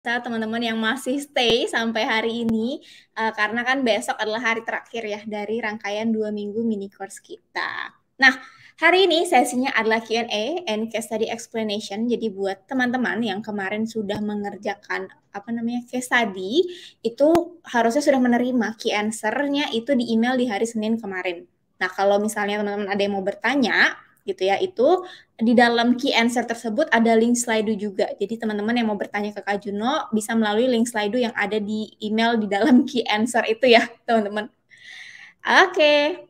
teman-teman yang masih stay sampai hari ini, karena kan besok adalah hari terakhir ya dari rangkaian 2 minggu mini course kita. Nah, hari ini sesinya adalah Q&A and case study explanation. Jadi buat teman-teman yang kemarin sudah mengerjakan case study, itu harusnya sudah menerima key answer-nya itu di email di hari Senin kemarin. Nah, kalau misalnya teman-teman ada yang mau bertanya, gitu ya, itu di dalam key answer tersebut ada link Slido juga. Jadi teman-teman yang mau bertanya ke Kak Juno bisa melalui link Slido yang ada di email di dalam key answer itu ya, teman-teman. Oke.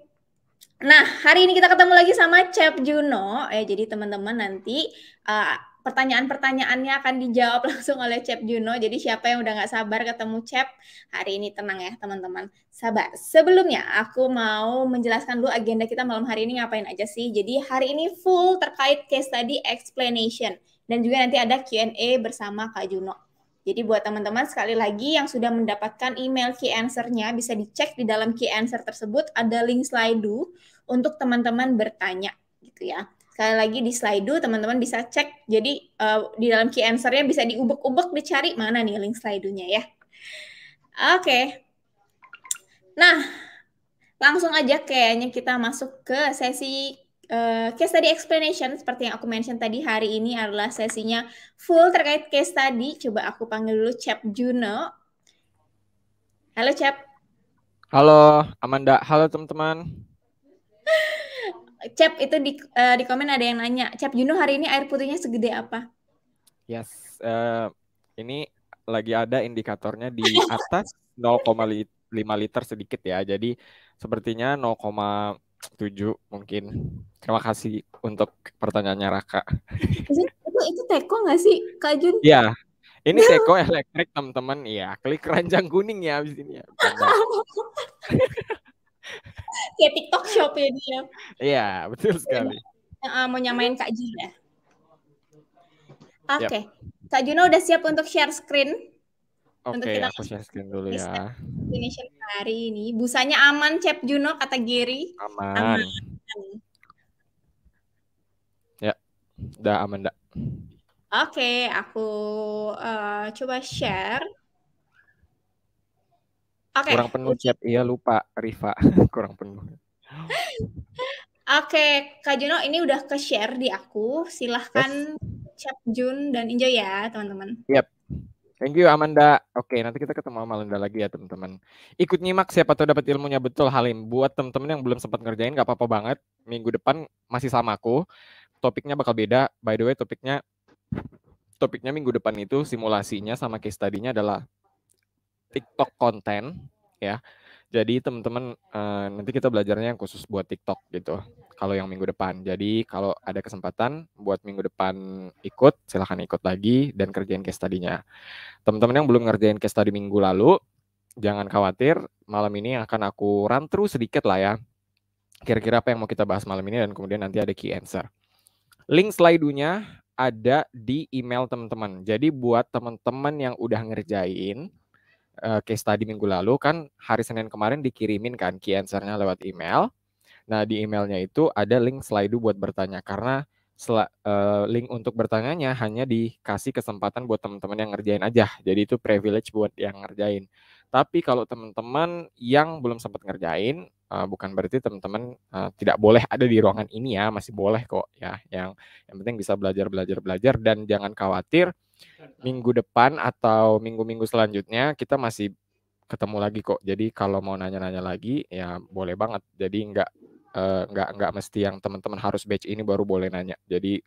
Nah, hari ini kita ketemu lagi sama Chef Juno. Jadi teman-teman nanti pertanyaan-pertanyaannya akan dijawab langsung oleh Chef Juno. Jadi siapa yang udah nggak sabar ketemu Chef hari ini, tenang ya teman-teman. Sabar. Sebelumnya aku mau menjelaskan dulu agenda kita malam hari ini ngapain aja sih. Jadi hari ini full terkait case study explanation. Dan juga nanti ada Q&A bersama Kak Juno. Jadi buat teman-teman sekali lagi yang sudah mendapatkan email key answer-nya bisa dicek di dalam key answer tersebut ada link Slido untuk teman-teman bertanya gitu ya. Sekali lagi di Slido teman-teman bisa cek. Jadi di dalam key answer-nya bisa diubek-ubek dicari mana nih link Slido-nya ya. Oke. Nah, langsung aja kayaknya kita masuk ke sesi case study explanation. Seperti yang aku mention tadi, hari ini adalah sesinya full terkait case study. Coba aku panggil dulu Chef Juno. Halo Chef. Halo Amanda, halo teman-teman. Chef itu di komen ada yang nanya, Chef Juno hari ini air putihnya segede apa? Yes, ini lagi ada indikatornya di atas 0,5 liter sedikit ya. Jadi sepertinya 0,7 mungkin. Terima kasih untuk pertanyaannya Raka. Itu teko nggak sih, Kak Jun? Ya, ini teko elektrik teman-teman. Iya, klik keranjang kuning ya abis ini ya. Kayak TikTok Shop ya dia. Iya, betul sekali. Mau nyamain Kak Jun ya. Oke. Yep. Kak Juno udah siap untuk share screen? Untuk Oke, kita aku share screen dulu ya. Indonesia hari ini. Busanya aman, Chef Juno, kata Gary. Aman. Aman. Ya, udah aman dah. Oke, aku coba share. Oke. Kurang penuh chat, iya lupa Riva. Kurang penuh. Oke, Kak Juno ini udah ke-share di aku. Silahkan Yes. Chef Jun dan enjoy ya, teman-teman. Yep. Thank you Amanda. Oke, nanti kita ketemu sama Linda lagi ya teman-teman. Ikut nyimak siapa tahu dapat ilmunya betul Halim. Buat teman-teman yang belum sempat ngerjain gak apa-apa banget. Minggu depan masih sama aku. Topiknya bakal beda. By the way, topiknya minggu depan itu simulasinya sama case study-nya adalah TikTok konten ya. Jadi teman-teman nanti kita belajarnya yang khusus buat TikTok gitu. Kalau yang minggu depan. Jadi kalau ada kesempatan buat minggu depan ikut, silahkan ikut lagi dan kerjain case study-nya. Teman-teman yang belum ngerjain case study minggu lalu, jangan khawatir. Malam ini akan aku run through sedikit lah ya. Kira-kira apa yang mau kita bahas malam ini dan kemudian nanti ada key answer. Link slide-nya ada di email teman-teman. Jadi buat teman-teman yang udah ngerjain case study minggu lalu kan hari Senin kemarin dikirimin kan key answer-nya lewat email. Nah, di emailnya itu ada link Slido buat bertanya karena link untuk bertanyanya hanya dikasih kesempatan buat teman-teman yang ngerjain aja. Jadi itu privilege buat yang ngerjain. Tapi kalau teman-teman yang belum sempat ngerjain, bukan berarti teman-teman tidak boleh ada di ruangan ini ya, masih boleh kok ya. Yang penting bisa belajar dan jangan khawatir minggu depan atau minggu-minggu selanjutnya kita masih ketemu lagi kok. Jadi kalau mau nanya-nanya lagi ya boleh banget. Jadi nggak mesti yang teman-teman harus batch ini baru boleh nanya. Jadi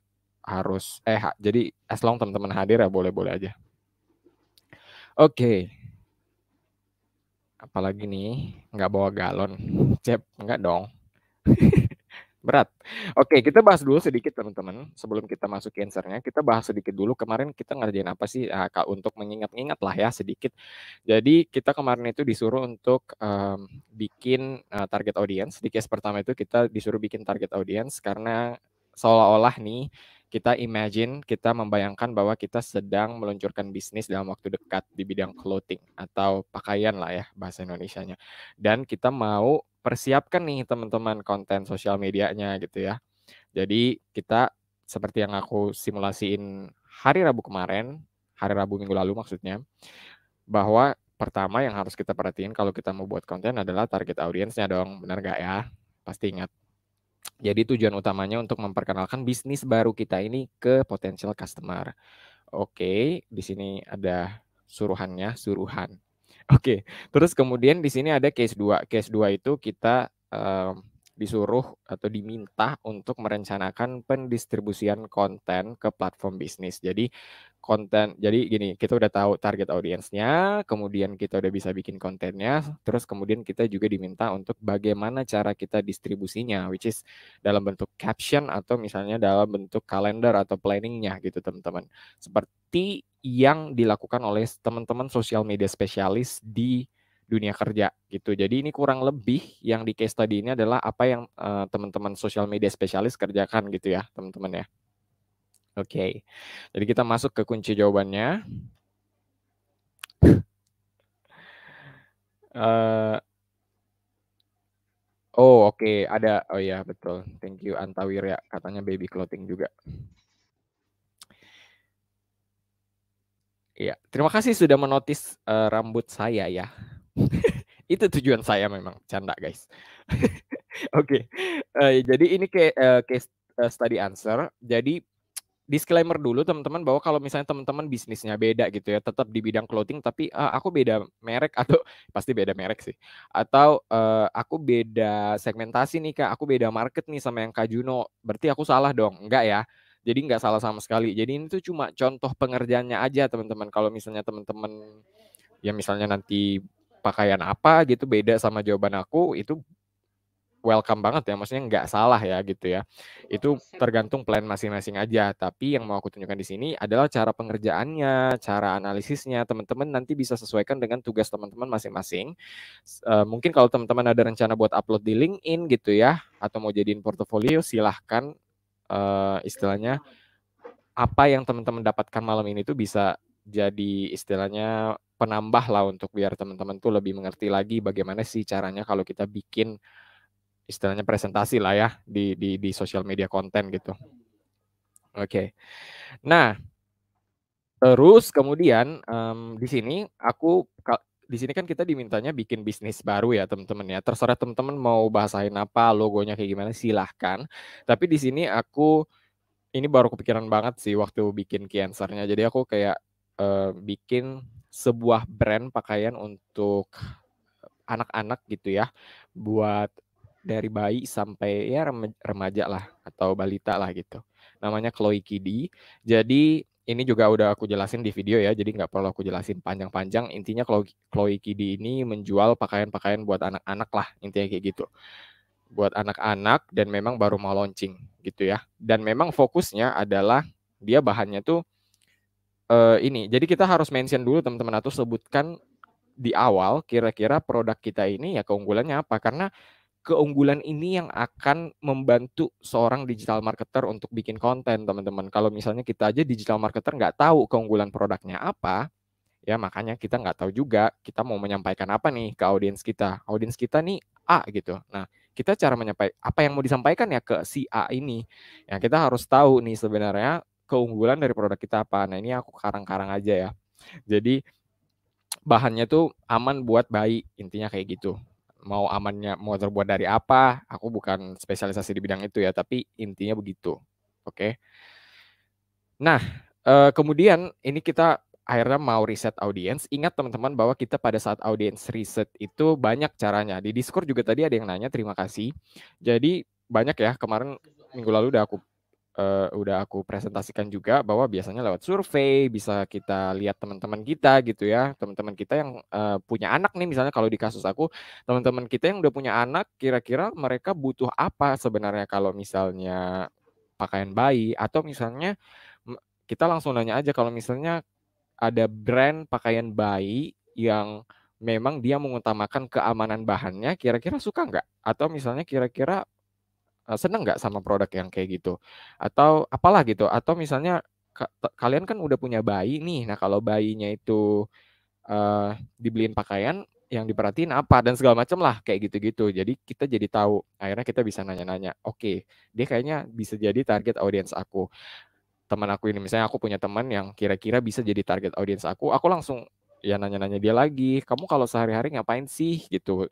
harus jadi as long teman-teman hadir ya boleh-boleh aja. Oke. Apalagi nih nggak bawa galon. Cep, nggak dong. Berat. Oke, kita bahas dulu sedikit teman-teman. Sebelum kita masuk ke answer-nya, kita bahas sedikit dulu kemarin kita ngerjain apa sih Kak, untuk mengingat-ingat lah ya sedikit. Jadi kita kemarin itu disuruh untuk bikin target audience. Di case pertama itu kita disuruh bikin target audience karena seolah-olah nih kita membayangkan bahwa kita sedang meluncurkan bisnis dalam waktu dekat di bidang clothing atau pakaian lah ya bahasa Indonesianya. Dan kita mau persiapkan nih teman-teman konten sosial medianya gitu ya. Jadi kita seperti yang aku simulasiin hari Rabu kemarin, hari Rabu minggu lalu maksudnya, bahwa pertama yang harus kita perhatiin kalau kita mau buat konten adalah target audiensnya dong, benar nggak ya? Pasti ingat. Jadi tujuan utamanya untuk memperkenalkan bisnis baru kita ini ke potential customer. Oke, di sini ada suruhannya, suruhan. Oke, terus kemudian di sini ada case 2. Case 2 itu kita disuruh atau diminta untuk merencanakan pendistribusian konten ke platform bisnis. Jadi gini, kita udah tahu target audiensnya, kemudian kita udah bisa bikin kontennya, terus kemudian kita juga diminta untuk bagaimana cara kita distribusinya, which is dalam bentuk caption atau misalnya dalam bentuk kalender atau planningnya gitu teman-teman. Seperti yang dilakukan oleh teman-teman sosial media spesialis di dunia kerja gitu. Jadi ini kurang lebih yang di case study ini adalah apa yang teman-teman sosial media spesialis kerjakan gitu ya teman-teman ya. Oke, jadi kita masuk ke kunci jawabannya. Oke, ada. Oh ya betul. Thank you Antawir ya. Katanya baby clothing juga. Iya, terima kasih sudah menotis rambut saya ya. Itu tujuan saya memang, canda guys. Oke, jadi ini case study answer. Jadi disclaimer dulu teman-teman bahwa kalau misalnya teman-teman bisnisnya beda gitu ya, tetap di bidang clothing tapi aku beda merek atau pasti beda merek sih. Atau aku beda segmentasi nih Kak, aku beda market nih sama yang Kak Juno. Berarti aku salah dong? Enggak ya. Jadi enggak salah sama sekali. Jadi ini tuh cuma contoh pengerjaannya aja teman-teman. Kalau misalnya teman-teman ya misalnya nanti pakaian apa gitu beda sama jawaban aku, itu welcome banget ya, maksudnya nggak salah ya gitu ya. Itu tergantung plan masing-masing aja. Tapi yang mau aku tunjukkan di sini adalah cara pengerjaannya, cara analisisnya. Teman-teman nanti bisa sesuaikan dengan tugas teman-teman masing-masing. Mungkin kalau teman-teman ada rencana buat upload di LinkedIn gitu ya, atau mau jadiin portofolio, silahkan istilahnya apa yang teman-teman dapatkan malam ini tuh bisa jadi istilahnya penambah lah untuk biar teman-teman tuh lebih mengerti lagi bagaimana sih caranya kalau kita bikin istilahnya presentasi lah ya di sosial media konten gitu. Oke. Nah, terus kemudian di sini kan kita dimintanya bikin bisnis baru ya teman-teman ya. Terserah teman-teman mau bahasain apa, logonya kayak gimana silahkan. Tapi di sini ini baru kepikiran banget sih waktu bikin key answer-nya. Jadi aku kayak bikin sebuah brand pakaian untuk anak-anak gitu ya, buat dari bayi sampai ya remaja lah atau balita lah gitu. Namanya Chloe Kiddy. Jadi ini juga udah aku jelasin di video ya, jadi nggak perlu aku jelasin panjang-panjang. Intinya Chloe Kiddy ini menjual pakaian-pakaian buat anak-anak lah, intinya kayak gitu. Buat anak-anak dan memang baru mau launching gitu ya. Dan memang fokusnya adalah dia bahannya tuh ini. Jadi kita harus mention dulu teman-teman atau sebutkan di awal kira-kira produk kita ini ya keunggulannya apa, karena keunggulan ini yang akan membantu seorang digital marketer untuk bikin konten teman-teman. Kalau misalnya kita aja digital marketer nggak tahu keunggulan produknya apa, ya makanya kita nggak tahu juga kita mau menyampaikan apa nih ke audiens kita. Audiens kita nih A gitu. Nah, kita cara menyampaikan apa yang mau disampaikan ya ke si A ini. Ya kita harus tahu nih sebenarnya keunggulan dari produk kita apa. Nah, ini aku karang-karang aja ya. Jadi bahannya tuh aman buat bayi, intinya kayak gitu. Mau amannya mau terbuat dari apa, aku bukan spesialisasi di bidang itu ya, tapi intinya begitu. Oke. Nah, kemudian ini kita akhirnya mau riset audiens. Ingat teman-teman bahwa kita pada saat audiens riset itu banyak caranya. Di Discord juga tadi ada yang nanya, terima kasih. Jadi banyak ya, kemarin minggu lalu udah aku presentasikan juga bahwa biasanya lewat survei bisa kita lihat teman-teman kita gitu ya, teman-teman kita yang punya anak nih, misalnya kalau di kasus aku teman-teman kita yang udah punya anak, kira-kira mereka butuh apa sebenarnya kalau misalnya pakaian bayi, atau misalnya kita langsung nanya aja kalau misalnya ada brand pakaian bayi yang memang dia mengutamakan keamanan bahannya, kira-kira suka nggak? Atau misalnya kira-kira seneng nggak sama produk yang kayak gitu? Atau apalah gitu, atau misalnya kalian kan udah punya bayi nih, nah kalau bayinya itu dibeliin pakaian, yang diperhatiin apa, dan segala macam lah, kayak gitu-gitu. Jadi kita jadi tahu, akhirnya kita bisa nanya-nanya, oke, dia kayaknya bisa jadi target audiens aku. teman aku ini, misalnya aku punya teman yang kira-kira bisa jadi target audiens aku langsung ya nanya-nanya dia lagi, kamu kalau sehari-hari ngapain sih gitu,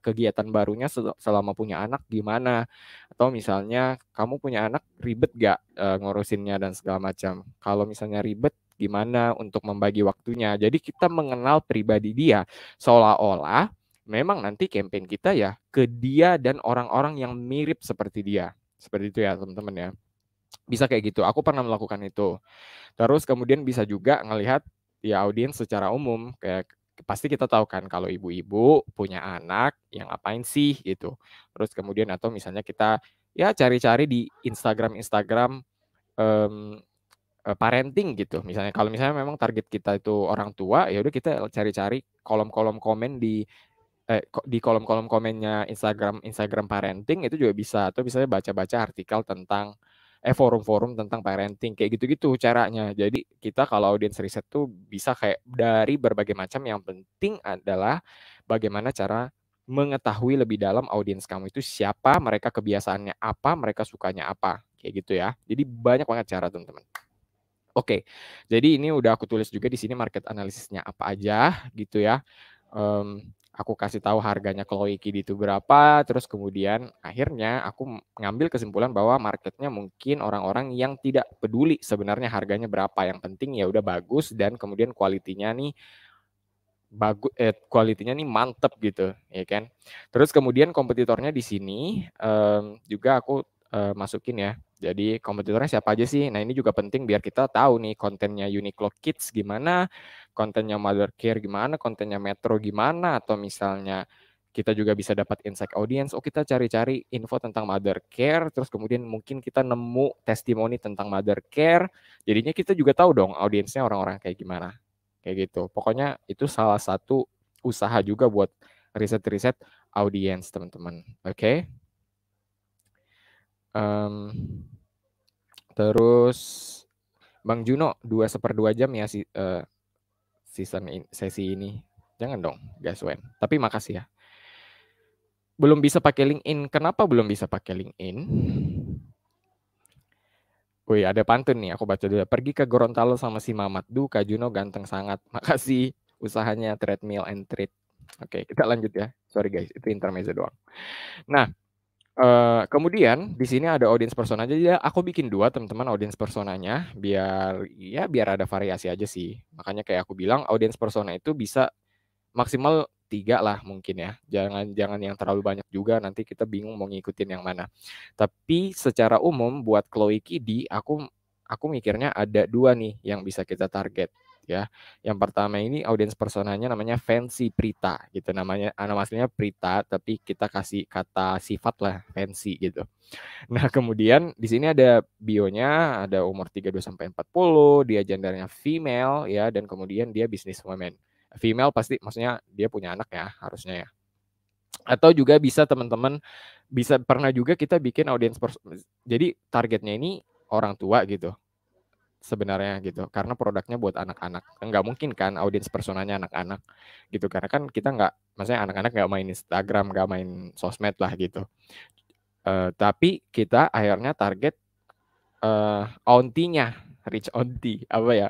kegiatan barunya selama punya anak gimana, atau misalnya kamu punya anak ribet gak ngurusinnya dan segala macam, kalau misalnya ribet gimana untuk membagi waktunya. Jadi kita mengenal pribadi dia seolah-olah memang nanti campaign kita ya ke dia dan orang-orang yang mirip seperti dia, seperti itu ya teman-teman ya. Bisa kayak gitu, aku pernah melakukan itu. Terus kemudian bisa juga ngelihat ya audiens secara umum, kayak pasti kita tahu kan kalau ibu-ibu punya anak yang ngapain sih gitu. Terus kemudian atau misalnya kita ya cari-cari di Instagram parenting gitu. Misalnya kalau misalnya memang target kita itu orang tua, ya udah kita cari-cari kolom-kolom komen di kolom-kolom komennya Instagram parenting itu juga bisa, atau misalnya baca-baca artikel tentang forum-forum tentang parenting kayak gitu-gitu caranya. Jadi kita kalau audiens riset tuh bisa kayak dari berbagai macam, yang penting adalah bagaimana cara mengetahui lebih dalam audiens kamu itu siapa, mereka kebiasaannya apa, mereka sukanya apa, kayak gitu ya. Jadi banyak banget cara teman-teman. Oke, jadi ini udah aku tulis juga di sini market analisisnya apa aja gitu ya. Aku kasih tahu harganya Chloe Kid itu berapa, terus kemudian akhirnya aku ngambil kesimpulan bahwa marketnya mungkin orang-orang yang tidak peduli sebenarnya harganya berapa, yang penting ya udah bagus dan kemudian kualitinya nih bagus, kualitinya nih mantep gitu, ya kan. Terus kemudian kompetitornya di sini juga aku masukin ya. Jadi kompetitornya siapa aja sih? Nah ini juga penting biar kita tahu nih kontennya Uniqlo Kids gimana, kontennya Mother Care gimana, kontennya Metro gimana, atau misalnya kita juga bisa dapat insight audience. Oh kita cari-cari info tentang Mother Care, terus kemudian mungkin kita nemu testimoni tentang Mother Care. Jadinya kita juga tahu dong audiensnya orang-orang kayak gimana. Kayak gitu. Pokoknya itu salah satu usaha juga buat riset-riset audiens teman-teman. Oke. Terus Bang Juno 2/2 jam ya sesi ini. Jangan dong, Gaswen. Tapi makasih ya. Belum bisa pakai LinkedIn. Kenapa belum bisa pakai LinkedIn? Wih, ada pantun nih, aku baca dulu. Pergi ke Gorontalo sama si Mamat. Kak Juno ganteng sangat. Makasih usahanya treadmill and treat. Oke, kita lanjut ya. Sorry guys, itu intermezzo doang. Nah, kemudian di sini ada audience persona. Jadi ya aku bikin 2 teman-teman audience personanya biar ada variasi aja sih. Makanya kayak aku bilang audience persona itu bisa maksimal 3 lah mungkin ya. Jangan yang terlalu banyak juga, nanti kita bingung mau ngikutin yang mana. Tapi secara umum buat Chloe Kidi aku mikirnya ada 2 nih yang bisa kita target ya. Yang pertama ini audiens personanya namanya Fancy Prita gitu, nama aslinya Prita tapi kita kasih kata sifat lah fancy gitu. Nah, kemudian di sini ada bionya, ada umur 32 sampai 40, dia gendernya female ya, dan kemudian dia businesswoman. Female pasti maksudnya dia punya anak ya, harusnya ya. Atau juga bisa teman-teman bisa pernah juga kita bikin audiens jadi targetnya ini orang tua gitu. Sebenarnya gitu, karena produknya buat anak-anak. Nggak mungkin kan audiens personanya anak-anak gitu, karena kan kita nggak, maksudnya anak-anak nggak main Instagram, nggak main sosmed lah gitu. Tapi kita akhirnya target auntie-nya, rich auntie, apa ya,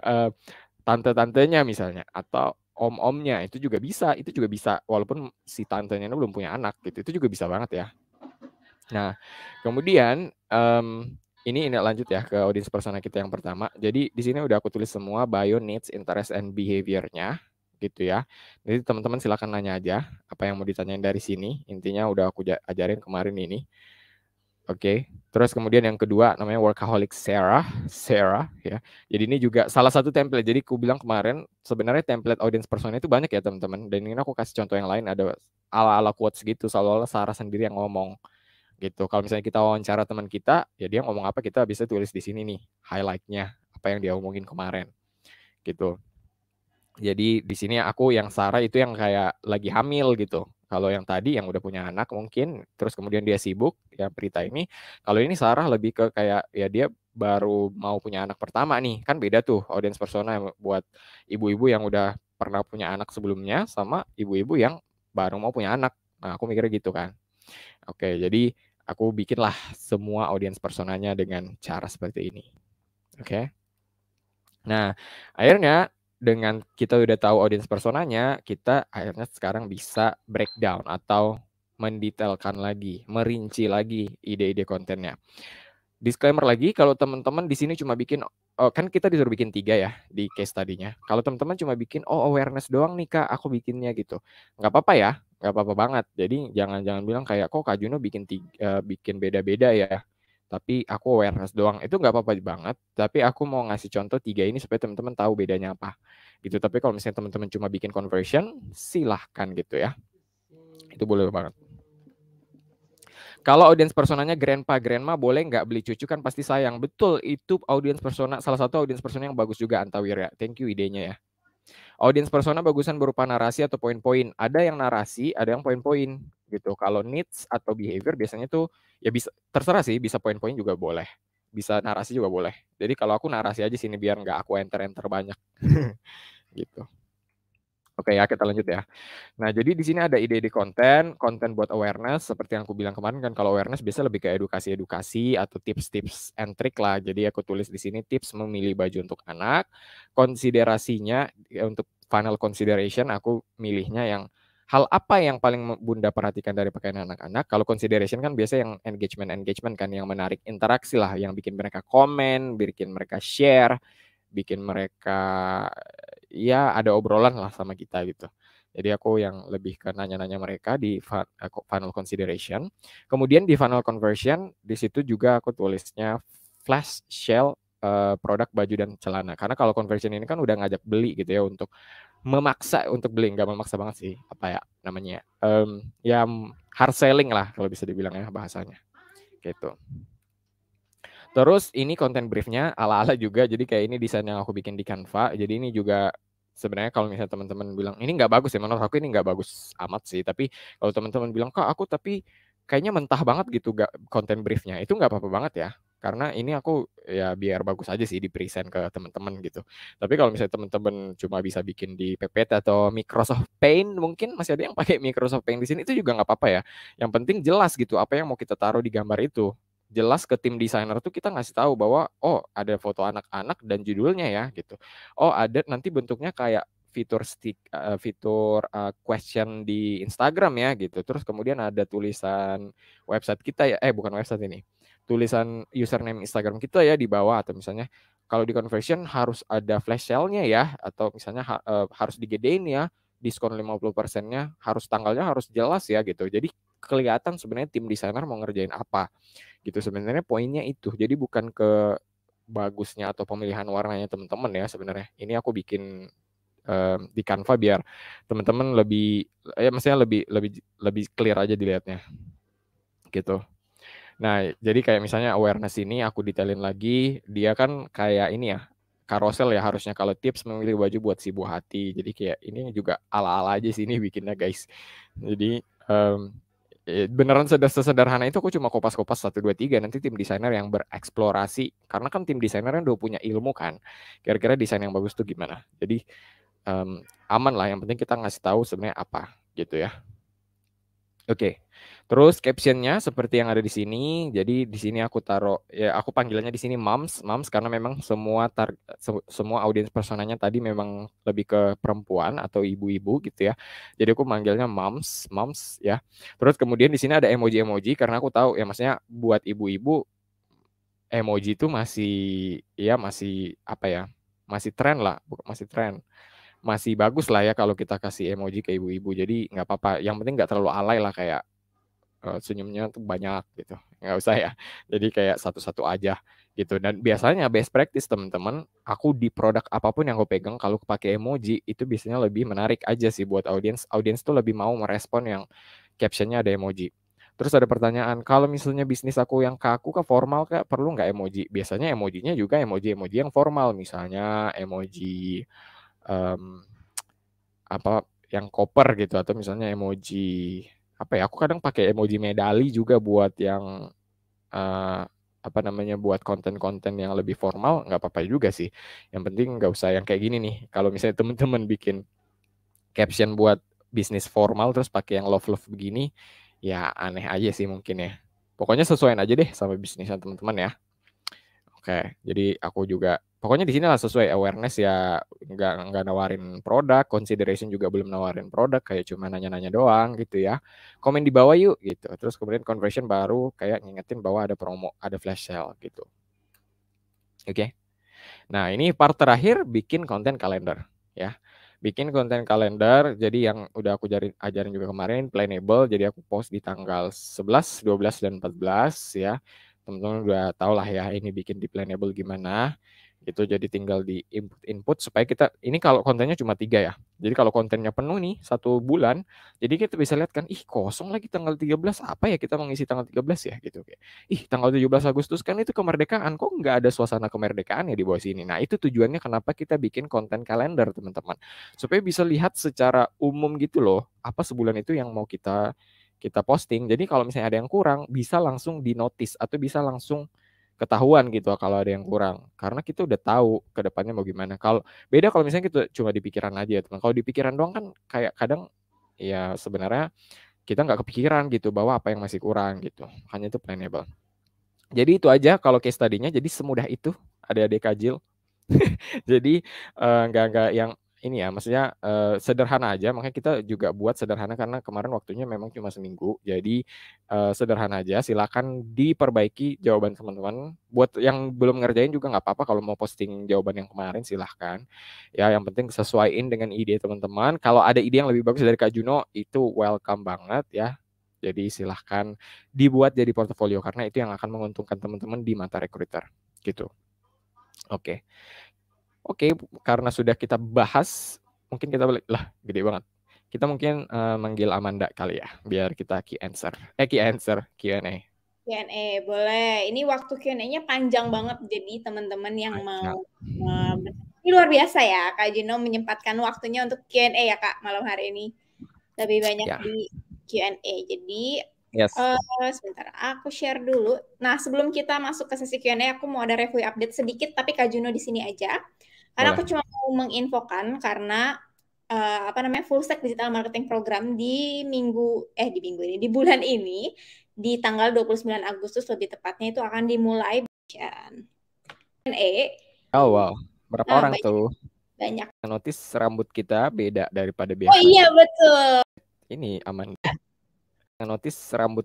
tante-tantenya misalnya, atau om-omnya, itu juga bisa, walaupun si tantenya ini belum punya anak gitu, itu juga bisa banget ya. Nah, kemudian ini lanjut ya ke audience persona kita yang pertama. Jadi di sini udah aku tulis semua bio, needs, interest, and behavior-nya gitu ya. Jadi teman-teman silakan nanya aja apa yang mau ditanyain dari sini. Intinya udah aku ajarin kemarin ini. Oke, terus kemudian yang kedua namanya workaholic Sarah ya. Jadi ini juga salah satu template. Jadi aku bilang kemarin sebenarnya template audience persona itu banyak ya teman-teman. Dan ini aku kasih contoh yang lain, ada ala-ala quotes gitu, seolah-olah Sarah sendiri yang ngomong gitu. Kalau misalnya kita wawancara teman kita, ya dia ngomong apa kita bisa tulis di sini nih highlight-nya apa yang dia omongin kemarin gitu. Jadi di sini aku yang Sarah itu yang kayak lagi hamil gitu. Kalau yang tadi yang udah punya anak mungkin, terus kemudian dia sibuk, ya Prita ini. Kalau ini Sarah lebih ke kayak ya dia baru mau punya anak pertama nih. Kan beda tuh audience persona buat ibu-ibu yang udah pernah punya anak sebelumnya sama ibu-ibu yang baru mau punya anak. Nah, aku mikirnya gitu kan. Oke, jadi aku bikinlah semua audience personanya dengan cara seperti ini. Oke. Nah, akhirnya dengan kita udah tahu audience personanya, kita akhirnya sekarang bisa breakdown atau mendetailkan lagi, merinci lagi ide-ide kontennya. Disclaimer lagi, kalau teman-teman di sini cuma bikin, kan kita disuruh bikin 3 ya di case tadinya. Kalau teman-teman cuma bikin, awareness doang nih Kak, aku bikinnya gitu. Nggak apa-apa ya, nggak apa-apa banget. Jadi jangan bilang kayak, kok Kak Juno bikin beda-beda ya. Tapi aku awareness doang, itu nggak apa-apa banget. Tapi aku mau ngasih contoh 3 ini supaya teman-teman tahu bedanya apa. Gitu. Tapi kalau misalnya teman-teman cuma bikin conversion, silahkan gitu ya. Itu boleh banget. Kalau audience personanya grandpa, grandma boleh nggak beli cucu kan pasti sayang. Betul, itu audience persona, salah satu audience persona yang bagus juga Antawir ya. Thank you idenya ya. Audience persona bagusan berupa narasi atau poin-poin. Ada yang narasi, ada yang poin-poin gitu. Kalau needs atau behavior biasanya tuh ya bisa terserah sih, bisa poin-poin juga boleh. Bisa narasi juga boleh. Jadi kalau aku narasi aja sini biar nggak aku enter-enter banyak. Gitu. Oke ya, kita lanjut ya. Nah, jadi di sini ada ide-ide konten buat awareness, seperti yang aku bilang kemarin kan, kalau awareness biasa lebih ke edukasi-edukasi atau tips-tips and trick lah. Jadi aku tulis di sini tips memilih baju untuk anak, konsiderasinya untuk final consideration aku milihnya yang hal apa yang paling Bunda perhatikan dari pakaian anak-anak. Kalau consideration kan biasa yang engagement kan, yang menarik interaksi lah, yang bikin mereka komen, bikin mereka share, bikin mereka ya ada obrolan lah sama kita gitu. Jadi aku yang lebih ke nanya-nanya mereka di final consideration. Kemudian di final conversion, di situ juga aku tulisnya flash sale produk baju dan celana. Karena kalau conversion ini kan udah ngajak beli gitu ya, untuk memaksa untuk beli, nggak memaksa banget sih, apa ya namanya, ya hard selling lah kalau bisa dibilang ya bahasanya, gitu. Terus ini konten briefnya ala-ala juga, jadi kayak ini desain yang aku bikin di Canva, jadi ini juga sebenarnya kalau misalnya teman-teman bilang, ini nggak bagus ya, menurut aku ini nggak bagus amat sih, tapi kalau teman-teman bilang, Kak aku tapi kayaknya mentah banget gitu gak, konten briefnya, itu nggak apa-apa banget ya, karena ini aku ya biar bagus aja sih di present ke teman-teman gitu. Tapi kalau misalnya teman-teman cuma bisa bikin di PPT atau Microsoft Paint, mungkin masih ada yang pakai Microsoft Paint di sini, itu juga nggak apa-apa ya. Yang penting jelas gitu apa yang mau kita taruh di gambar itu, jelas ke tim desainer tuh kita ngasih tahu bahwa oh ada foto anak-anak dan judulnya ya gitu. Oh ada nanti bentuknya kayak fitur question di Instagram ya gitu. Terus kemudian ada tulisan website kita ya, bukan website ini. Tulisan username Instagram kita ya di bawah, atau misalnya kalau di conversion harus ada flash sale-nya ya, atau misalnya harus digedein ya, diskon 50%-nya, harus tanggalnya harus jelas ya gitu. Jadi kelihatan sebenarnya tim desainer mau ngerjain apa gitu. Sebenarnya poinnya itu. Jadi bukan ke bagusnya atau pemilihan warnanya teman-teman ya sebenarnya. Ini aku bikin di Canva biar teman-teman lebih ya maksudnya lebih clear aja dilihatnya. Gitu. Nah, jadi kayak misalnya awareness ini aku detailin lagi, dia kan kayak ini ya, karosel ya harusnya, kalau tips memilih baju buat si buah hati. Jadi kayak ini juga ala-ala aja sih ini bikinnya guys. Jadi beneran sesederhana itu, aku cuma kopas-kopas 1, 2, 3, nanti tim desainer yang bereksplorasi, karena kan tim desainer kan udah punya ilmu kan, kira-kira desain yang bagus tuh gimana. Jadi aman lah, yang penting kita ngasih tahu sebenarnya apa gitu ya. Oke, terus captionnya seperti yang ada di sini. Jadi di sini aku taruh ya, aku panggilannya di sini moms karena memang semua audiens personanya tadi memang lebih ke perempuan atau ibu-ibu gitu ya. Jadi aku manggilnya moms ya. Terus kemudian di sini ada emoji karena aku tahu ya, maksudnya buat ibu-ibu emoji itu masih apa ya? Masih tren lah, masih tren. Masih bagus lah ya kalau kita kasih emoji ke ibu-ibu. Jadi nggak apa-apa. Yang penting nggak terlalu alay lah, kayak senyumnya tuh banyak gitu, nggak usah ya. Jadi kayak satu-satu aja gitu. Dan biasanya best practice teman-teman, aku di produk apapun yang aku pegang, kalau pakai emoji itu biasanya lebih menarik aja sih buat audiens tuh lebih mau merespon yang captionnya ada emoji. Terus ada pertanyaan, kalau misalnya bisnis aku yang kaku ke formal Kak, perlu nggak emoji? Biasanya emojinya juga emoji yang formal, misalnya emoji apa yang koper gitu, atau misalnya emoji apa ya, aku kadang pakai emoji medali juga buat yang apa namanya, buat konten-konten yang lebih formal, nggak apa-apa juga sih. Yang penting nggak usah yang kayak gini nih. Kalau misalnya teman-teman bikin caption buat bisnis formal terus pakai yang love begini, ya aneh aja sih mungkin ya. Pokoknya sesuaiin aja deh sama bisnisnya teman-teman ya. Oke, jadi aku juga pokoknya di sini lah sesuai awareness ya, nggak nawarin produk, consideration juga belum nawarin produk, kayak cuma nanya-nanya doang gitu ya. Komen di bawah yuk gitu. Terus kemudian conversion baru kayak ngingetin bahwa ada promo, ada flash sale gitu. Oke. Nah, ini part terakhir bikin konten kalender ya. Bikin konten kalender, jadi yang udah aku ajarin juga kemarin, plannable, jadi aku post di tanggal 11, 12, dan 14 ya. Teman-teman udah tau lah ya ini bikin di plannable gimana. Gitu, jadi tinggal di input supaya kita, ini kalau kontennya cuma 3 ya. Jadi kalau kontennya penuh nih 1 bulan, jadi kita bisa lihat kan, ih kosong lagi tanggal 13, apa ya kita mengisi tanggal 13 ya gitu. Ih tanggal 17 Agustus kan itu kemerdekaan, kok nggak ada suasana kemerdekaan ya di bawah sini. Nah itu tujuannya kenapa kita bikin konten kalender teman-teman. Supaya bisa lihat secara umum gitu loh, apa sebulan itu yang mau kita posting. Jadi kalau misalnya ada yang kurang, bisa langsung di notice atau bisa langsung ketahuan gitu kalau ada yang kurang, karena kita udah tahu ke depannya mau gimana. Kalau beda kalau misalnya kita cuma di pikiran aja teman. Kalau di pikiran doang kan kayak kadang ya sebenarnya kita nggak kepikiran gitu bahwa apa yang masih kurang gitu. Hanya itu plannable. Jadi itu aja kalau case study-nya, jadi semudah itu adik-adik Kajil. Jadi nggak yang ini ya, maksudnya sederhana aja, makanya kita juga buat sederhana karena kemarin waktunya memang cuma seminggu. Jadi sederhana aja, silakan diperbaiki jawaban teman-teman. Buat yang belum ngerjain juga nggak apa-apa, kalau mau posting jawaban yang kemarin silahkan. Ya yang penting sesuaiin dengan ide teman-teman. Kalau ada ide yang lebih bagus dari Kak Juno, itu welcome banget ya. Jadi silahkan dibuat jadi portofolio karena itu yang akan menguntungkan teman-teman di mata recruiter gitu. Oke. Oke, karena sudah kita bahas, mungkin kita balik lah, gede banget. Kita mungkin manggil Amanda kali ya, biar kita Q&A. Q&A boleh. Ini waktu Q&A-nya panjang banget, jadi teman-teman yang mau ini luar biasa ya, Kak Juno menyempatkan waktunya untuk Q&A ya Kak malam hari ini. Lebih banyak di Q&A. Jadi sebentar, aku share dulu. Nah, sebelum kita masuk ke sesi Q&A, aku mau ada review update sedikit, tapi Kak Juno di sini aja. Karena aku cuma mau menginfokan karena full stack digital marketing program di bulan ini di tanggal 29 Agustus lebih tepatnya itu akan dimulai Oh wow, berapa orang tuh? Banyak. Notice rambut kita beda daripada biasanya. Oh iya betul. Ini aman. Notice rambut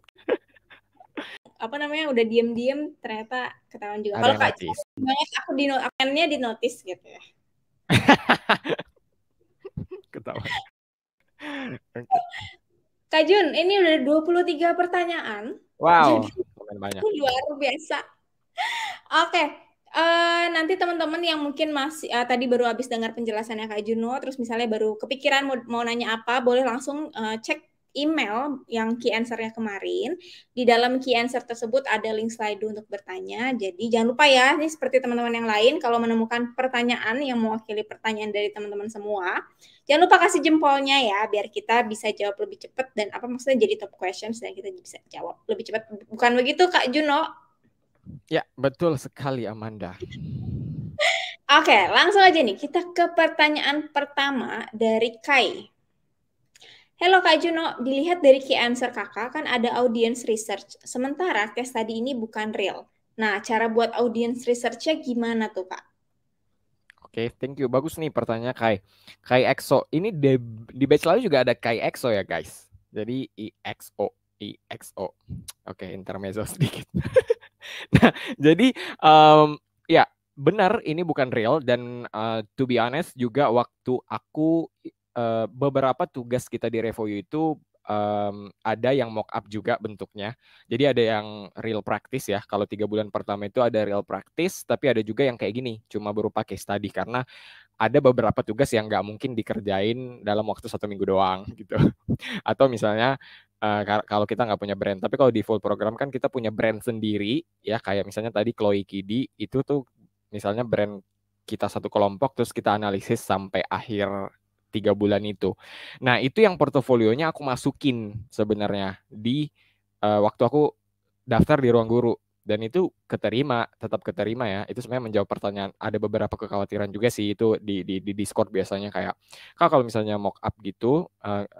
apa namanya udah diem ternyata ketahuan juga. Kalau Kak banget aku di notice gitu ya. Ketahuan. Kak Jun, ini udah 23 pertanyaan. Wow, banyak. Luar biasa. Oke, nanti teman-teman yang mungkin masih tadi baru habis dengar penjelasannya Kak Juno, terus misalnya baru kepikiran mau nanya apa, boleh langsung cek email yang key answer-nya kemarin. Di dalam key answer tersebut ada link slide untuk bertanya. Jadi jangan lupa ya, ini seperti teman-teman yang lain, kalau menemukan pertanyaan yang mewakili pertanyaan dari teman-teman semua, jangan lupa kasih jempolnya ya, biar kita bisa jawab lebih cepat dan apa maksudnya jadi top questions dan kita bisa jawab lebih cepat. Bukan begitu Kak Juno? Ya, betul sekali Amanda. Oke, langsung aja nih. Kita ke pertanyaan pertama dari Kai. Halo Kak Juno, dilihat dari key answer kakak kan ada audience research. Sementara case tadi ini bukan real. Nah, cara buat audience research-nya gimana tuh Kak? Oke, thank you. Bagus nih pertanyaan Kai. Kai EXO. Ini di batch lalu juga ada Kai EXO ya guys. Jadi IXO. Oke, intermezzo sedikit. Nah, jadi ya benar ini bukan real dan to be honest juga waktu aku beberapa tugas kita di Revoyu itu ada yang mock up juga bentuknya. Jadi ada yang real practice ya. Kalau 3 bulan pertama itu ada real practice, tapi ada juga yang kayak gini, cuma berupa case study karena ada beberapa tugas yang nggak mungkin dikerjain dalam waktu 1 minggu doang gitu. Atau misalnya kalau kita nggak punya brand, tapi kalau di full program kan kita punya brand sendiri ya, kayak misalnya tadi Chloe Kidi itu tuh misalnya brand kita satu kelompok terus kita analisis sampai akhir 3 bulan itu. Nah itu yang portofolionya aku masukin sebenarnya di waktu aku daftar di Ruang Guru. Dan itu tetap keterima ya. Itu sebenarnya menjawab pertanyaan. Ada beberapa kekhawatiran juga sih itu di Discord biasanya kayak, Kak kalau misalnya mock up gitu,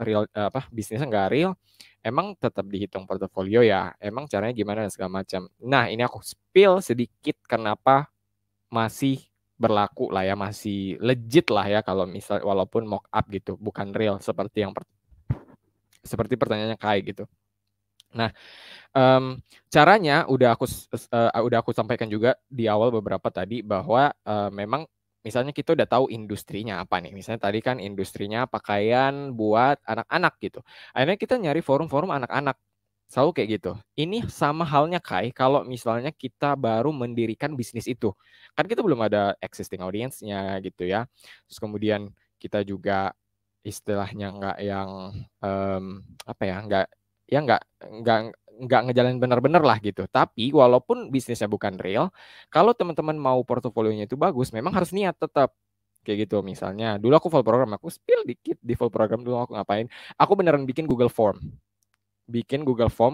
real bisnisnya nggak real, emang tetap dihitung portofolio ya? Emang caranya gimana dan segala macam. Nah ini aku spill sedikit kenapa masih berlaku lah ya, masih legit lah ya kalau misal walaupun mock up gitu, bukan real seperti pertanyaannya Kai gitu. Nah, caranya udah aku sampaikan juga di awal beberapa tadi bahwa memang misalnya kita udah tahu industrinya apa nih. Misalnya tadi kan industrinya pakaian buat anak-anak gitu. Akhirnya kita nyari forum-forum anak-anak. Selalu kayak gitu. Ini sama halnya Kai kalau misalnya kita baru mendirikan bisnis itu. Kan kita belum ada existing audience-nya gitu ya. Terus kemudian kita juga istilahnya nggak yang apa ya, nggak ngejalanin benar-benar lah gitu. Tapi walaupun bisnisnya bukan real, kalau teman-teman mau portofolionya itu bagus, memang harus niat tetap kayak gitu. Misalnya dulu aku full program, aku spill dikit di full program dulu aku ngapain. Aku beneran bikin Google Form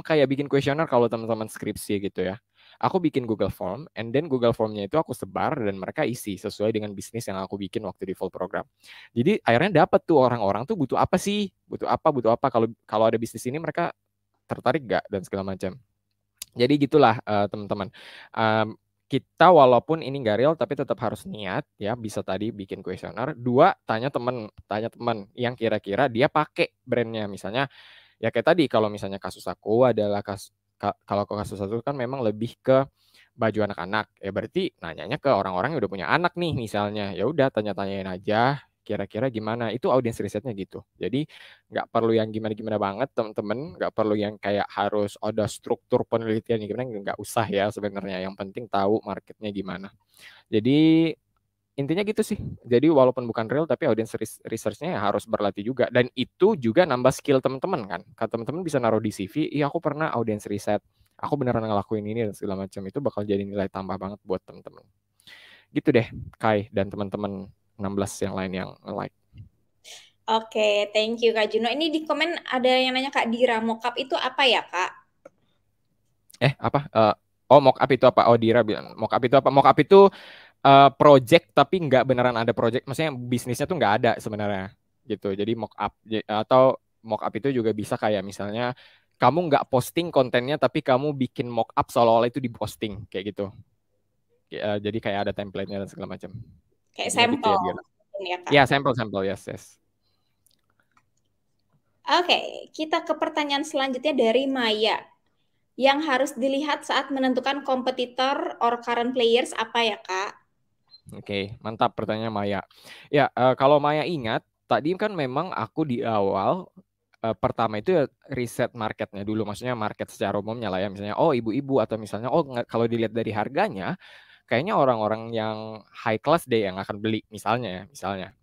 kayak bikin kuesioner kalau teman-teman skripsi gitu ya. Aku bikin Google Form, and then Google Formnya itu aku sebar dan mereka isi sesuai dengan bisnis yang aku bikin waktu di full program. Jadi akhirnya dapat tuh orang-orang tuh butuh apa sih, butuh apa kalau kalau ada bisnis ini mereka tertarik gak dan segala macam. Jadi gitulah teman-teman. Kita walaupun ini nggak real tapi tetap harus niat ya, bisa tadi bikin kuesioner. Dua, tanya teman yang kira-kira dia pakai brandnya. Misalnya ya kayak tadi kalau misalnya kasus aku adalah kalau kasus aku kan memang lebih ke baju anak-anak ya, berarti nanyanya ke orang-orang yang udah punya anak nih misalnya. Ya udah tanya-tanyain aja kira-kira gimana, itu audiens risetnya gitu. Jadi nggak perlu yang gimana-gimana banget teman-teman, nggak perlu yang kayak harus ada struktur penelitian gimana, nggak usah ya sebenarnya. Yang penting tahu marketnya gimana. Jadi intinya gitu sih. Jadi walaupun bukan real tapi audience research-nya ya harus berlatih juga, dan itu juga nambah skill teman-teman kan. Kalau teman-teman bisa naruh di CV, iya aku pernah audience riset, aku beneran ngelakuin ini dan segala macam, itu bakal jadi nilai tambah banget buat teman-teman. Gitu deh, Kai dan teman-teman 16 yang lain yang like. Oke, thank you Kak Juno. Ini di komen ada yang nanya Kak Dira, mockup itu apa ya Kak? Apa? Mock up itu apa? Oh, Dira bilang mock up itu apa? Mock up itu project tapi nggak beneran ada project, maksudnya bisnisnya tuh nggak ada sebenarnya gitu. Jadi mock up atau mock up itu juga bisa kayak misalnya kamu nggak posting kontennya tapi kamu bikin mock up seolah-olah itu diposting kayak gitu. Jadi kayak ada template-nya dan segala macam. Kayak Intinya gitu sampel ya dia. ya Kak. Ya, sampel yes yes. Oke, kita ke pertanyaan selanjutnya dari Maya. Yang harus dilihat saat menentukan kompetitor or current players apa ya Kak? Oke, mantap pertanyaan Maya. Ya, kalau Maya ingat, tadi kan memang aku di awal pertama itu ya riset marketnya dulu, maksudnya market secara umumnya lah ya, misalnya oh ibu-ibu atau misalnya oh kalau dilihat dari harganya, kayaknya orang-orang yang high class deh yang akan beli misalnya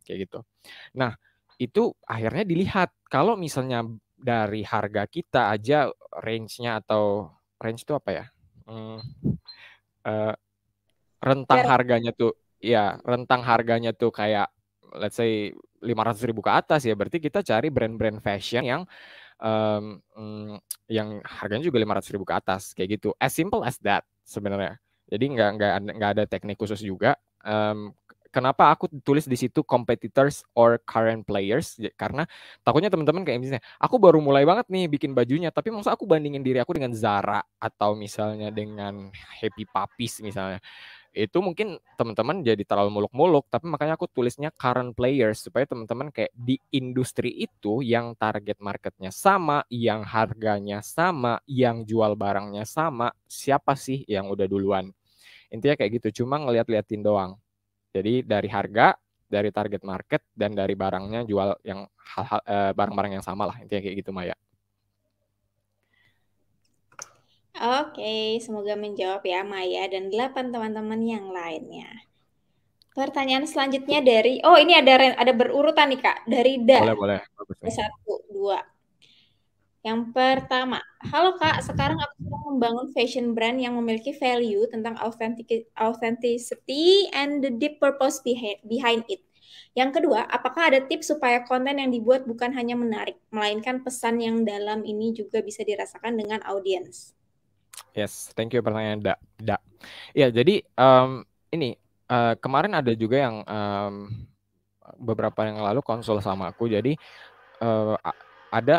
kayak gitu. Nah, itu akhirnya dilihat kalau misalnya dari harga kita aja range-nya atau range itu apa ya? Hmm, eh, rentang Jarak. harganya tuh ya rentang harganya tuh kayak let's say 500.000 ke atas ya, berarti kita cari brand-brand fashion um, yang harganya juga 500.000 ke atas kayak gitu, as simple as that sebenarnya. Jadi nggak ada teknik khusus juga. Kenapa aku tulis di situ competitors or current players, karena takutnya teman-teman kayak misalnya aku baru mulai banget nih bikin bajunya tapi maksud aku bandingin diri aku dengan Zara atau misalnya dengan Happy Puppies misalnya, itu mungkin teman-teman jadi terlalu muluk-muluk. Tapi makanya aku tulisnya current players supaya teman-teman kayak di industri itu yang target marketnya sama, yang harganya sama, yang jual barangnya sama, siapa sih yang udah duluan. Intinya kayak gitu, cuma ngeliat-liatin doang. Jadi dari harga, dari target market, dan dari barangnya jual yang barang-barang yang sama lah, intinya kayak gitu Maya. Oke, semoga menjawab ya Maya dan 8 teman-teman yang lainnya. Pertanyaan selanjutnya dari, oh ini ada berurutan nih Kak, dari Boleh bagus nih. 1, 2. Yang pertama, halo Kak, sekarang aku sedang membangun fashion brand yang memiliki value tentang authenticity and the deep purpose behind it. Yang kedua, apakah ada tips supaya konten yang dibuat bukan hanya menarik, melainkan pesan yang dalam ini juga bisa dirasakan dengan audiens? Yes, thank you pertanyaan Da. Ya, jadi ini kemarin ada juga yang beberapa yang lalu konsul sama aku. Jadi ada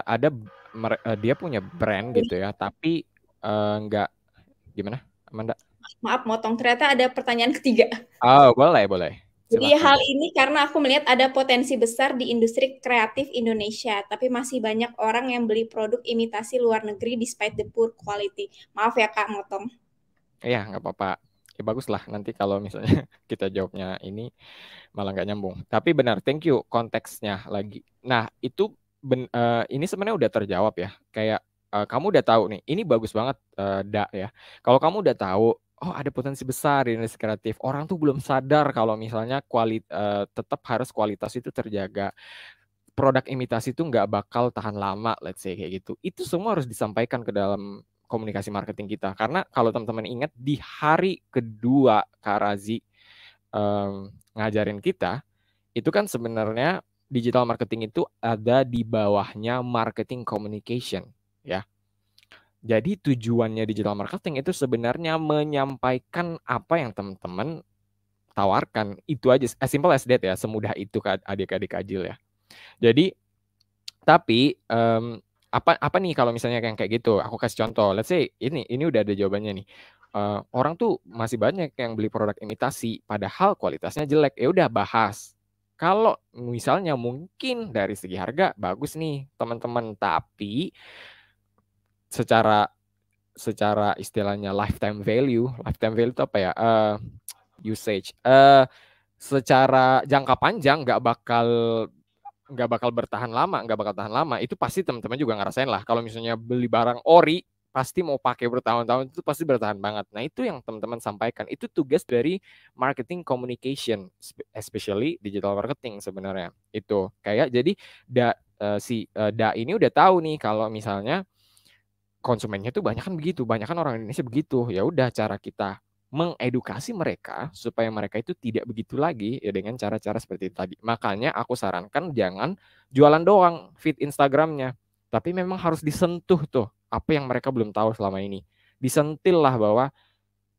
dia punya brand gitu ya, tapi nggak gimana, Amanda? Maaf, motong. Ternyata ada pertanyaan ketiga. Oh, boleh. Jadi Silakan. hal ini karena aku melihat ada potensi besar di industri kreatif Indonesia, tapi masih banyak orang yang beli produk imitasi luar negeri despite the poor quality. Maaf ya Kak, motong. Iya, nggak apa-apa. Ya bagus lah nanti kalau misalnya kita jawabnya ini malah nggak nyambung. Tapi benar, thank you konteksnya lagi. Nah, itu ini sebenarnya udah terjawab ya. Kayak kamu udah tahu nih, ini bagus banget ya. Kalau kamu udah tahu, oh ada potensi besar di industri kreatif. Orang tuh belum sadar kalau misalnya tetap harus kualitas itu terjaga. Produk imitasi itu nggak bakal tahan lama, let's say kayak gitu. Itu semua harus disampaikan ke dalam komunikasi marketing kita. Karena kalau teman-teman ingat di hari kedua Kak Razi ngajarin kita, itu kan sebenarnya digital marketing itu ada di bawahnya marketing communication, ya. Jadi tujuannya digital marketing itu sebenarnya menyampaikan apa yang teman-teman tawarkan. Itu aja, as simple as that ya, semudah itu adik-adik Ajil ya. Jadi, tapi apa nih kalau misalnya yang kayak gitu? Aku kasih contoh. Let's say ini udah ada jawabannya nih. Orang tuh masih banyak yang beli produk imitasi, padahal kualitasnya jelek. Ya udah bahas. Kalau misalnya mungkin dari segi harga bagus nih teman-teman, tapi secara istilahnya lifetime value itu apa ya? Usage. Secara jangka panjang nggak bakal tahan lama. Itu pasti teman-teman juga ngerasain lah. Kalau misalnya beli barang ori, pasti mau pakai bertahun-tahun, itu pasti bertahan banget. Nah, itu yang teman-teman sampaikan. Itu tugas dari marketing communication, especially digital marketing sebenarnya. Itu kayak jadi Da ini udah tahu nih kalau misalnya konsumennya tuh banyak kan begitu, banyak kan orang Indonesia begitu. Ya udah, cara kita mengedukasi mereka supaya mereka itu tidak begitu lagi ya dengan cara-cara seperti itu tadi. Makanya aku sarankan jangan jualan doang feed Instagramnya, tapi memang harus disentuh tuh apa yang mereka belum tahu selama ini. Disentil lah bahwa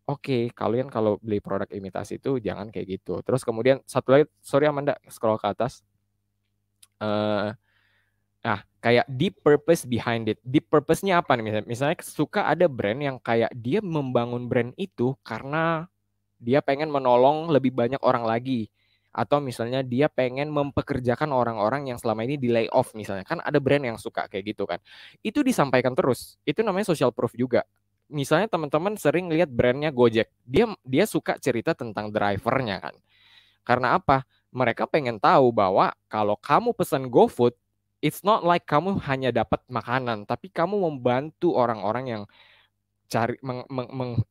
oke, kalian kalau beli produk imitasi itu jangan kayak gitu. Terus kemudian satu lagi, sorry Amanda, scroll ke atas. Nah, kayak deep purpose behind it. Deep purpose-nya apa nih? Misalnya suka ada brand yang kayak dia membangun brand itu karena dia pengen menolong lebih banyak orang lagi. Atau misalnya dia pengen mempekerjakan orang-orang yang selama ini di layoff misalnya. Kan ada brand yang suka kayak gitu kan. Itu disampaikan terus. Itu namanya social proof juga. Misalnya teman-teman sering lihat brandnya Gojek. Dia suka cerita tentang drivernya kan. Karena apa? Mereka pengen tahu bahwa kalau kamu pesan GoFood, it's not like kamu hanya dapat makanan, tapi kamu membantu orang-orang yang cari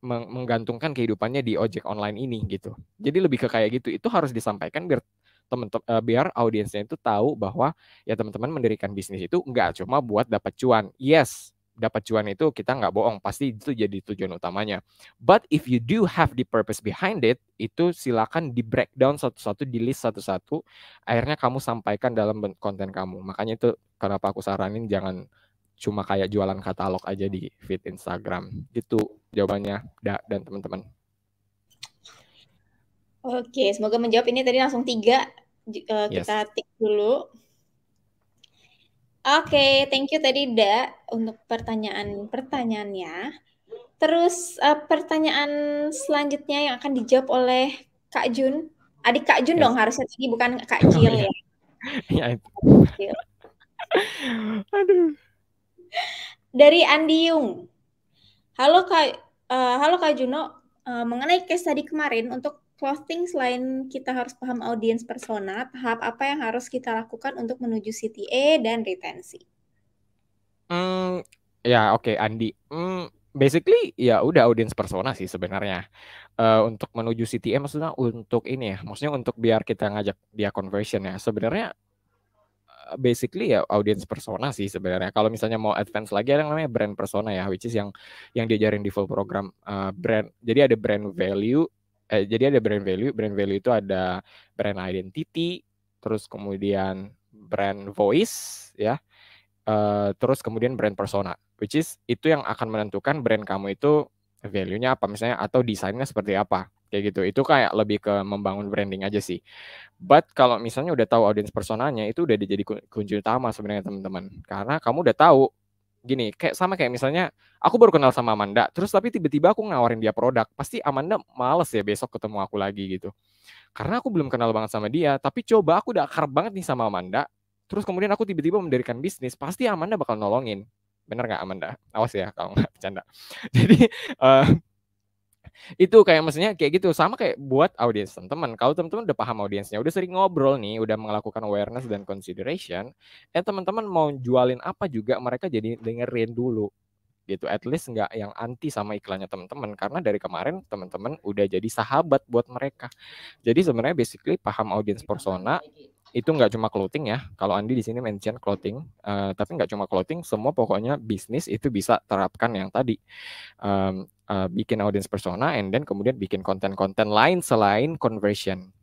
menggantungkan kehidupannya di ojek online ini gitu. Jadi lebih ke kayak gitu. Itu harus disampaikan biar biar audiensnya itu tahu bahwa ya teman-teman mendirikan bisnis itu nggak cuma buat dapat cuan. Yes, dapat cuan itu kita nggak bohong, pasti itu jadi tujuan utamanya. But if you do have the purpose behind it, itu silakan di breakdown satu-satu, di list satu-satu, akhirnya kamu sampaikan dalam konten kamu. Makanya itu kenapa aku saranin jangan cuma kayak jualan katalog aja di feed Instagram. Gitu jawabannya dan teman-teman. Oke, semoga menjawab. Ini tadi langsung 3. Kita Yes. tik dulu. Oke, thank you tadi Da untuk pertanyaannya. Terus pertanyaan selanjutnya yang akan dijawab oleh Kak Jun. Adik Kak Jun dong Yes. harusnya tadi, bukan Kak Oh, Cil ya. ya. Ya itu. Cil. Aduh. Dari Andi Yung. Halo Kak Juno. Mengenai case tadi kemarin, untuk closing selain kita harus paham audiens persona, tahap apa yang harus kita lakukan untuk menuju CTA dan retensi? Ya oke, Andi. Basically ya udah audience persona sih sebenarnya. Untuk menuju CTM maksudnya untuk ini ya, maksudnya untuk biar kita ngajak dia conversion ya. Sebenarnya basically ya audience persona sih sebenarnya. Kalau misalnya mau advance lagi ada yang namanya brand persona ya, which is yang diajarin di full program brand. Jadi ada brand value, brand value itu ada brand identity, terus kemudian brand voice ya, terus kemudian brand persona. which is itu yang akan menentukan brand kamu itu value-nya apa misalnya atau desainnya seperti apa kayak gitu. Itu kayak lebih ke membangun branding aja sih. But kalau misalnya udah tahu audience personanya itu udah jadi kunci utama sebenarnya teman-teman. Karena kamu udah tahu gini, kayak misalnya aku baru kenal sama Amanda, terus tapi tiba-tiba aku ngawarin dia produk, pasti Amanda males ya besok ketemu aku lagi gitu. Karena aku belum kenal banget sama dia, tapi coba aku udah akrab banget nih sama Amanda, terus kemudian aku tiba-tiba mendirikan bisnis, pasti Amanda bakal nolongin. Bener nggak Amanda? Awas ya kalau nggak bercanda. Jadi itu kayak maksudnya kayak gitu sama kayak buat audiens teman-teman. Kalau teman-teman udah paham audiensnya, udah sering ngobrol nih, udah melakukan awareness dan consideration, teman-teman mau jualin apa juga mereka jadi dengerin dulu gitu. At least nggak yang anti sama iklannya teman-teman karena dari kemarin teman-teman udah jadi sahabat buat mereka. Jadi sebenarnya basically paham audience persona itu nggak cuma clothing ya. Kalau Andi di sini mention clothing, tapi nggak cuma clothing, semua pokoknya bisnis itu bisa terapkan yang tadi. Bikin audience persona and then kemudian bikin konten-konten lain selain conversion.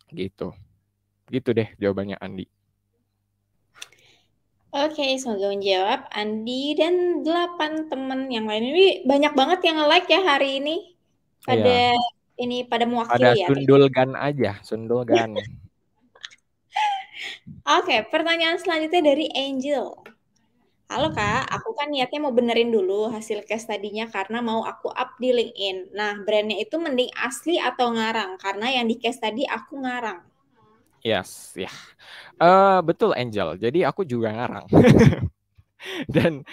Gitu. Gitu deh jawabannya Andi. Oke, semoga menjawab Andi dan 8 teman yang lain. Ini banyak banget yang nge-like ya hari ini. Pada Iya. pada Pada mewakili ya. sundulgan aja, sundulgan. Oke, pertanyaan selanjutnya dari Angel. Halo Kak, aku kan niatnya mau benerin dulu hasil case tadinya karena mau aku up di LinkedIn. Nah, brandnya itu mending asli atau ngarang? Karena yang di case tadi aku ngarang. Yes, ya. Betul Angel. Jadi aku juga ngarang. Dan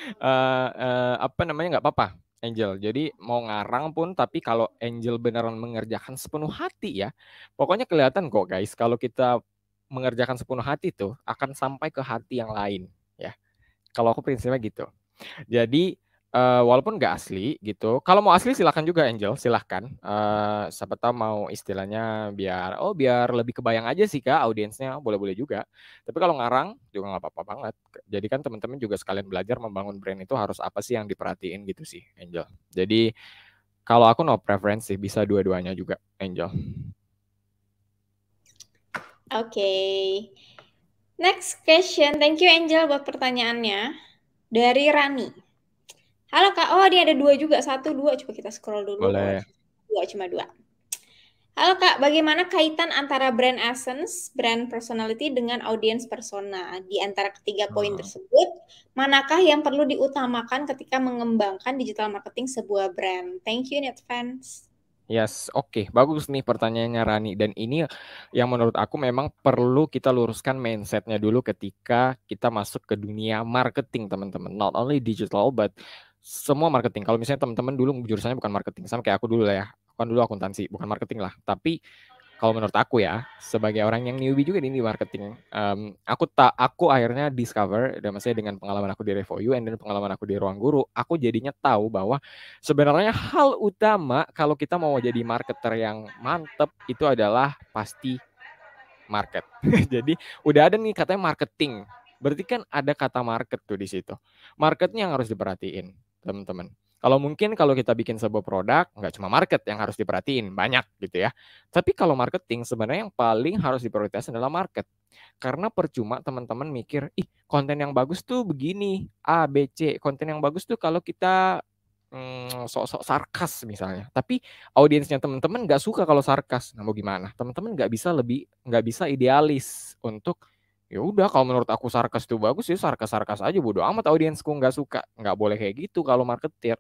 apa namanya nggak apa-apa Angel. Jadi mau ngarang pun tapi kalau Angel beneran mengerjakan sepenuh hati ya, pokoknya kelihatan kok guys kalau kita mengerjakan sepenuh hati tuh akan sampai ke hati yang lain ya. Kalau aku prinsipnya gitu. Jadi walaupun nggak asli gitu, kalau mau asli silahkan juga Angel, silahkan. Siapa tahu mau istilahnya biar lebih kebayang aja sih kak audiensnya, boleh-boleh juga. Tapi kalau ngarang juga nggak apa-apa banget. Jadi kan teman-teman juga sekalian belajar membangun brand itu harus apa sih yang diperhatiin gitu sih Angel. Jadi kalau aku no preference sih, bisa dua-duanya juga Angel. Oke. Next question. Thank you Angel buat pertanyaannya. Dari Rani. Halo Kak, oh dia ada 2 juga. 1, 2. Coba kita scroll dulu. Oh, Boleh. 2, cuma 2. Halo Kak, bagaimana kaitan antara brand essence, brand personality dengan audience persona? Di antara ketiga poin tersebut, manakah yang perlu diutamakan ketika mengembangkan digital marketing sebuah brand? Thank you in advance. Yes, oke. Bagus nih pertanyaannya Rani. Dan ini yang menurut aku memang perlu kita luruskan mindsetnya dulu ketika kita masuk ke dunia marketing, teman-teman. Not only digital, but semua marketing. Kalau misalnya teman-teman dulu jurusannya bukan marketing, sama kayak aku dulu lah ya. Aku kan dulu akuntansi, bukan marketing lah. Tapi kalau menurut aku ya, sebagai orang yang newbie juga di marketing, aku akhirnya discover, dan maksudnya dengan pengalaman aku di Revoyu, and then pengalaman aku di Ruang Guru, aku jadinya tahu bahwa sebenarnya hal utama kalau kita mau jadi marketer yang mantep itu adalah pasti market. Jadi udah ada nih katanya marketing, berarti kan ada kata market tuh di situ. Marketnya yang harus diperhatiin, teman-teman. Kalau kita bikin sebuah produk, nggak cuma market yang harus diperhatiin, banyak gitu ya. Tapi kalau marketing, sebenarnya yang paling harus diprioritaskan adalah market. Karena percuma teman-teman mikir, konten yang bagus tuh begini, A, B, C. Konten yang bagus tuh kalau kita sok-sok sarkas misalnya. Tapi audiensnya teman-teman nggak suka kalau sarkas. Nah mau gimana? Teman-teman nggak bisa idealis untuk ya udah kalau menurut aku sarkas itu bagus ya sarkas aja bodo amat audiensku nggak suka, nggak boleh kayak gitu kalau marketer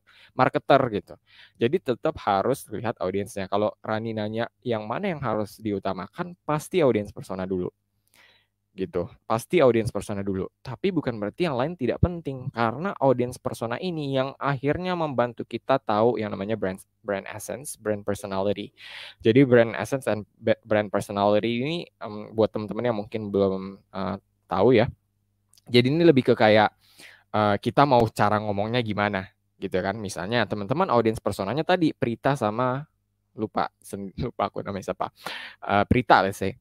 gitu. Jadi tetap harus lihat audiensnya. Kalau Rani nanya yang mana yang harus diutamakan, pasti audiens persona dulu gitu. Pasti audiens persona dulu. Tapi bukan berarti yang lain tidak penting karena audiens persona ini yang akhirnya membantu kita tahu yang namanya brand essence, brand personality. Jadi brand essence dan brand personality ini buat teman-teman yang mungkin belum tahu ya. Jadi ini lebih ke kayak kita mau cara ngomongnya gimana gitu kan. Misalnya teman-teman audiens personanya tadi Prita sama lupa aku namanya siapa. Prita let's say.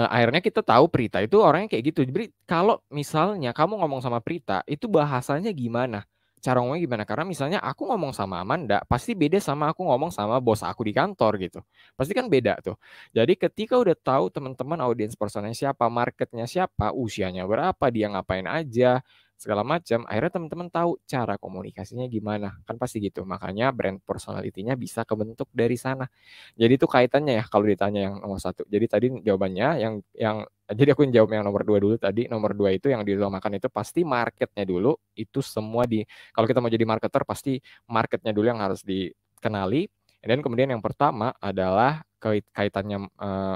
Akhirnya kita tahu Prita itu orangnya kayak gitu. Jadi kalau misalnya kamu ngomong sama Prita, itu bahasanya gimana? Cara ngomongnya gimana? Karena misalnya aku ngomong sama Amanda, pasti beda sama aku ngomong sama bos aku di kantor gitu. Pasti kan beda tuh. Jadi ketika udah tahu teman-teman audiens personanya siapa, marketnya siapa, usianya berapa, dia ngapain aja, segala macam. Akhirnya teman-teman tahu cara komunikasinya gimana. Kan pasti gitu. Makanya brand personality-nya bisa kebentuk dari sana. Jadi itu kaitannya ya kalau ditanya yang nomor satu. Jadi tadi jawabannya yang jadi aku jawab yang nomor 2 dulu tadi. Nomor 2 itu yang diutamakan itu pasti marketnya dulu. Itu semua kalau kita mau jadi marketer pasti marketnya dulu yang harus dikenali. Dan kemudian yang pertama adalah kaitannya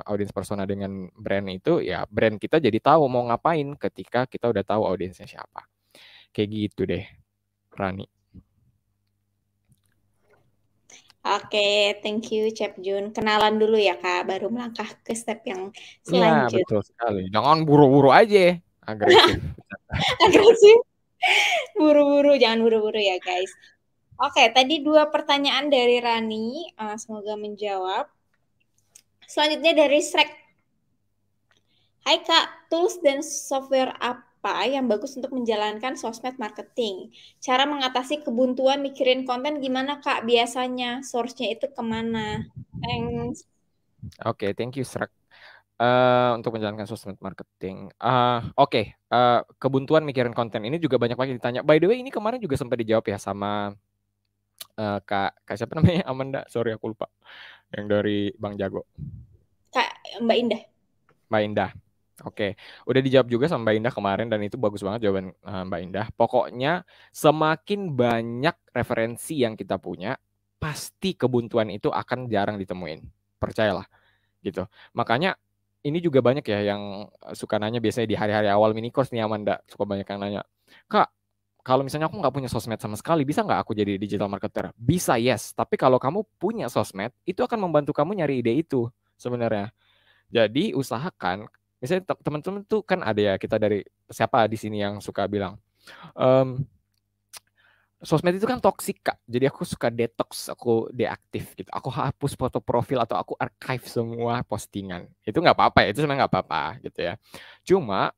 audiens persona dengan brand itu, ya brand kita jadi tahu mau ngapain ketika kita udah tahu audiensnya siapa. Kayak gitu deh, Rani. Oke, thank you Chef Jun. Kenalan dulu ya Kak, baru melangkah ke step yang Iya, selanjutnya. betul sekali. Jangan buru-buru aja, agresif. Agresif, buru-buru, jangan buru-buru ya guys. Oke, tadi 2 pertanyaan dari Rani, semoga menjawab. Selanjutnya dari Shrek. Hai Kak, tools dan software apa yang bagus untuk menjalankan sosmed marketing? Cara mengatasi kebuntuan mikirin konten gimana Kak biasanya? Source-nya itu kemana? Thanks. Oke, thank you, Srek. Untuk menjalankan sosmed marketing. Oke, kebuntuan mikirin konten ini juga banyak banget ditanya. By the way, ini kemarin juga sempat dijawab ya sama Kak siapa namanya? Amanda, sorry aku lupa. Yang dari Bang Jago. Kak Mbak Indah. Mbak Indah. Oke, udah dijawab juga sama Mbak Indah kemarin dan itu bagus banget jawaban Mbak Indah. Pokoknya semakin banyak referensi yang kita punya, pasti kebuntuan itu akan jarang ditemuin. Percayalah, gitu. Makanya ini juga banyak ya yang suka nanya biasanya di hari-hari awal mini course nih Amanda, suka banyak yang nanya, Kak, kalau misalnya aku nggak punya sosmed sama sekali, bisa nggak aku jadi digital marketer? Bisa, yes. Tapi kalau kamu punya sosmed, itu akan membantu kamu nyari ide itu sebenarnya. Jadi usahakan, misalnya teman-teman tuh kan ada ya kita dari siapa di sini yang suka bilang, sosmed itu kan toksik Kak. Jadi aku suka detox, aku deaktif gitu. Aku hapus foto profil atau aku archive semua postingan. Itu nggak apa-apa ya, itu sebenarnya nggak apa-apa gitu ya. Cuma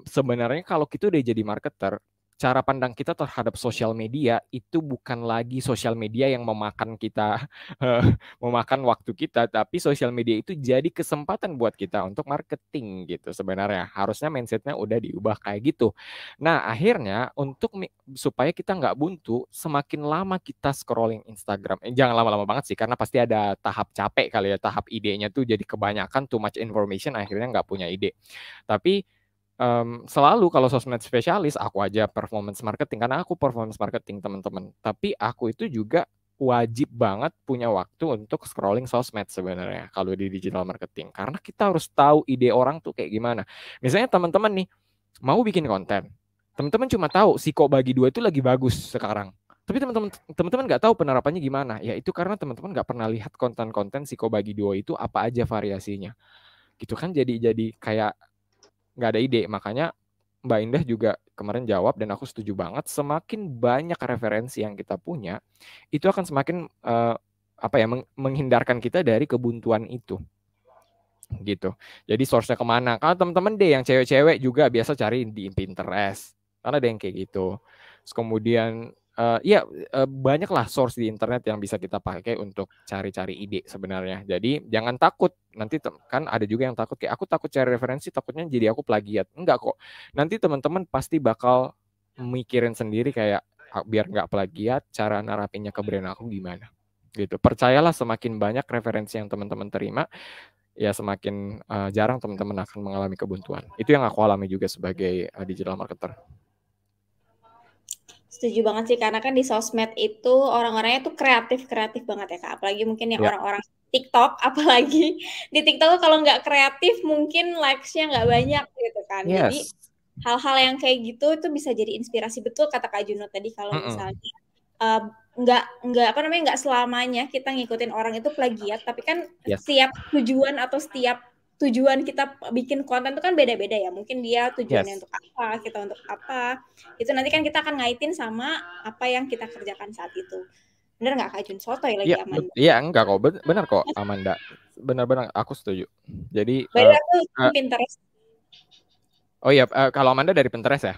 sebenarnya kalau kita udah jadi marketer, cara pandang kita terhadap sosial media itu bukan lagi sosial media yang memakan kita, memakan waktu kita, tapi sosial media itu jadi kesempatan buat kita untuk marketing gitu sebenarnya. Harusnya mindsetnya udah diubah kayak gitu. Nah akhirnya supaya kita nggak buntu, semakin lama kita scrolling Instagram, jangan lama-lama banget sih, karena pasti ada tahap capek kali ya, tahap idenya tuh jadi kebanyakan, too much information, akhirnya nggak punya ide. Tapi selalu kalau sosmed spesialis, aku aja performance marketing, karena aku performance marketing teman-teman. Tapi aku itu juga wajib banget punya waktu untuk scrolling sosmed sebenarnya kalau di digital marketing. Karena kita harus tahu ide orang tuh kayak gimana. Misalnya teman-teman nih, mau bikin konten. Teman-teman cuma tahu si Kok Bagi Dua itu lagi bagus sekarang. Tapi teman-teman nggak tahu penerapannya gimana. Ya itu karena teman-teman nggak pernah lihat konten-konten si Kok Bagi Dua itu apa aja variasinya. Gitu kan jadi kayak nggak ada ide. Makanya Mbak Indah juga kemarin jawab dan aku setuju banget. Semakin banyak referensi yang kita punya, itu akan semakin menghindarkan kita dari kebuntuan itu. Gitu. Jadi source-nya kemana? Kalau teman-teman deh yang cewek-cewek juga biasa cari di Pinterest. Karena ada yang kayak gitu. Terus kemudian banyaklah source di internet yang bisa kita pakai untuk cari-cari ide sebenarnya. Jadi jangan takut. Nanti kan ada juga yang takut kayak aku takut cari referensi, takutnya jadi aku plagiat. Enggak kok. Nanti teman-teman pasti bakal mikirin sendiri kayak biar nggak plagiat, cara narapinnya ke brand aku gimana. Gitu. Percayalah semakin banyak referensi yang teman-teman terima, ya semakin jarang teman-teman akan mengalami kebuntuan. Itu yang aku alami juga sebagai digital marketer. Setuju banget sih, karena kan di sosmed itu orang-orangnya tuh kreatif banget ya Kak. Apalagi mungkin yang orang-orang TikTok, apalagi di TikTok kalau nggak kreatif mungkin likes-nya nggak banyak gitu kan. Yes. Jadi hal-hal yang kayak gitu itu bisa jadi inspirasi, betul kata Kak Juno tadi, kalau misalnya nggak selamanya kita ngikutin orang itu plagiat, tapi kan setiap tujuan atau setiap tujuan kita bikin konten itu kan beda-beda ya. Mungkin dia tujuannya untuk apa, kita untuk apa. Itu nanti kan kita akan ngaitin sama apa yang kita kerjakan saat itu. Bener nggak Kak Jun? Sotoy lagi Amanda. Iya, enggak kok. Benar kok Amanda. Benar-benar aku setuju. Jadi aku Pinterest. Oh iya, kalau Amanda dari Pinterest ya?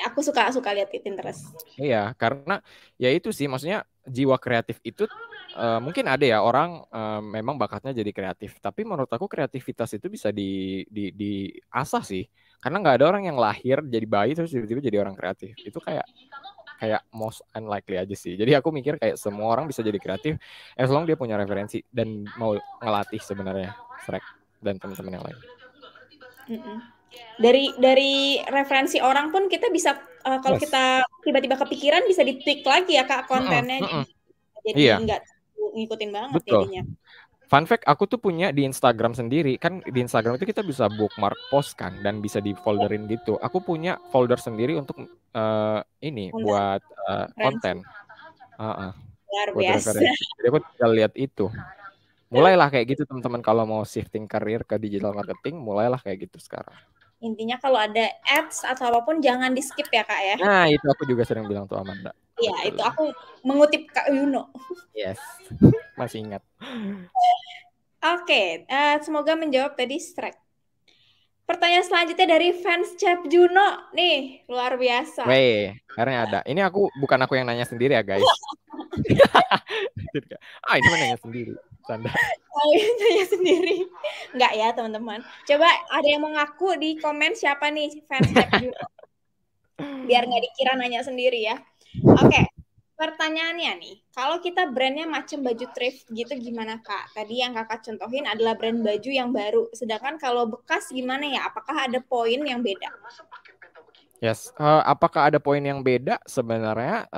Aku suka lihat di Pinterest. Iya, karena ya itu sih maksudnya jiwa kreatif itu mungkin ada ya orang memang bakatnya jadi kreatif, tapi menurut aku kreativitas itu bisa diasah sih. Karena nggak ada orang yang lahir jadi bayi terus tiba-tiba jadi orang kreatif. Itu kayak kayak most unlikely aja sih. Jadi aku mikir kayak semua orang bisa jadi kreatif as long dia punya referensi dan mau ngelatih sebenarnya Shrek dan teman-teman yang lain. Mm-mm. Dari referensi orang pun kita bisa kalau Yes. kita tiba-tiba kepikiran bisa di-tweak lagi ya Kak Mm-mm, kontennya mm-mm. jadi Iya, nggak ngikutin banget betul. jadinya. Fun fact, aku tuh punya di Instagram sendiri. Kan di Instagram itu kita bisa bookmark post kan dan bisa di Ya, folderin gitu. Aku punya folder sendiri untuk ini konten buat referensi konten. Uh-uh, luar buat biasa. referensi. Jadi aku tinggal lihat itu. Mulailah kayak gitu teman-teman kalau mau shifting karir ke digital marketing, mulailah kayak gitu sekarang. Intinya kalau ada ads atau apapun jangan di skip ya Kak ya. Nah, itu aku juga sering bilang tuh Amanda. Iya, Betul. itu aku mengutip Kak Yuno. Yes. Masih ingat. Oke, semoga menjawab tadi Strike. Pertanyaan selanjutnya dari fans Cap Juno. Nih, luar biasa. Weh, akhirnya ada. Ini bukan aku yang nanya sendiri ya, guys. Ini mah nanya sendiri. Canda. Saya sendiri. Enggak ya, teman-teman. Coba ada yang mau ngaku di komen siapa nih fans Cap Juno. Biar nggak dikira nanya sendiri ya. Oke, pertanyaannya nih. Kalau kita brandnya macam baju thrift gitu gimana Kak? Tadi yang Kakak contohin adalah brand baju yang baru. Sedangkan kalau bekas gimana ya? Apakah ada poin yang beda? Yes, apakah ada poin yang beda? Sebenarnya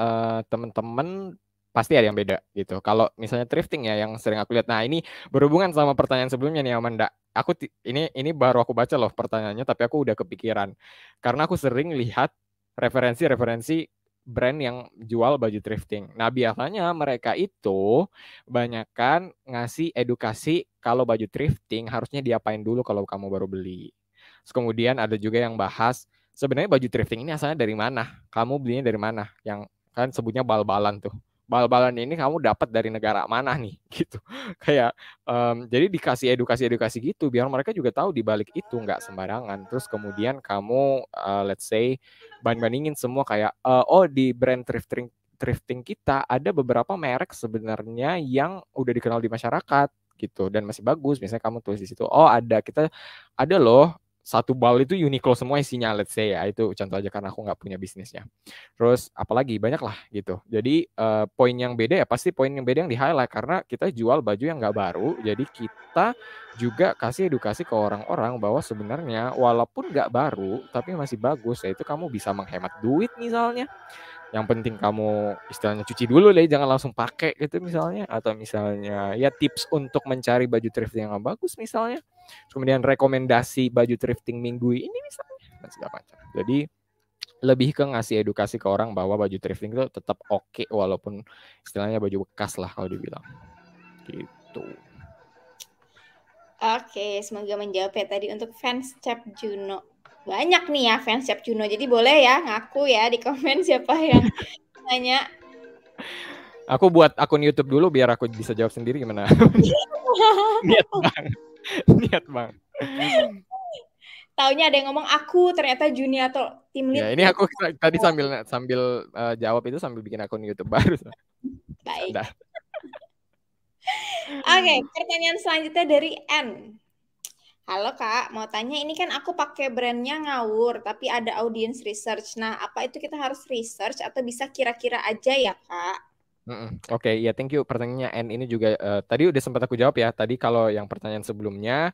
teman-teman pasti ada yang beda gitu. Kalau misalnya thrifting ya yang sering aku lihat. Nah, ini berhubungan sama pertanyaan sebelumnya nih Amanda. Ini baru aku baca loh pertanyaannya tapi aku udah kepikiran. Karena aku sering lihat referensi-referensi brand yang jual baju thrifting. Nah, biasanya mereka itu banyakkan ngasih edukasi kalau baju thrifting harusnya diapain dulu kalau kamu baru beli. Terus kemudian ada juga yang bahas sebenarnya baju thrifting ini asalnya dari mana? Kamu belinya dari mana? Yang kan sebutnya bal-balan tuh. Bal-balan ini kamu dapat dari negara mana nih? Gitu. Kayak jadi dikasih edukasi-edukasi gitu biar mereka juga tahu di balik itu nggak sembarangan. Terus kemudian kamu let's say bandingin semua kayak oh di brand thrifting kita ada beberapa merek sebenarnya yang udah dikenal di masyarakat gitu dan masih bagus. Misalnya kamu tulis di situ, oh kita ada loh satu bal itu Uniqlo semua isinya, let's say ya, itu contoh aja karena aku nggak punya bisnisnya. Terus apalagi banyak lah gitu. Jadi poin yang beda ya pasti poin yang beda yang di highlight karena kita jual baju yang nggak baru. Jadi kita juga kasih edukasi ke orang-orang bahwa sebenarnya walaupun nggak baru tapi masih bagus, ya itu kamu bisa menghemat duit misalnya. Yang penting kamu istilahnya cuci dulu deh, jangan langsung pakai gitu misalnya. Atau misalnya ya tips untuk mencari baju thrifting yang bagus misalnya. Kemudian rekomendasi baju thrifting minggu ini misalnya. Dan segala macam. Jadi lebih ke ngasih edukasi ke orang bahwa baju thrifting itu tetap oke walaupun istilahnya baju bekas lah kalau dibilang. Gitu. Oke, semoga menjawab ya tadi untuk fans Cap Juno. Banyak nih ya fans Cap Juno, jadi boleh ya ngaku ya di komen siapa yang nanya. Aku buat akun YouTube dulu biar aku bisa jawab sendiri gimana. Niat bang. Niat bang. Taunya ada yang ngomong aku ternyata Juni atau tim lead. Ya, ini aku tadi sambil jawab itu sambil bikin akun YouTube baru. Baik. Oke, pertanyaan selanjutnya dari N. Halo Kak, mau tanya ini kan aku pakai brandnya Ngawur, tapi ada audience research. Nah, apa itu kita harus research atau bisa kira-kira aja ya Kak? Oke, ya thank you pertanyaannya. And ini juga tadi udah sempat aku jawab ya. Tadi kalau yang pertanyaan sebelumnya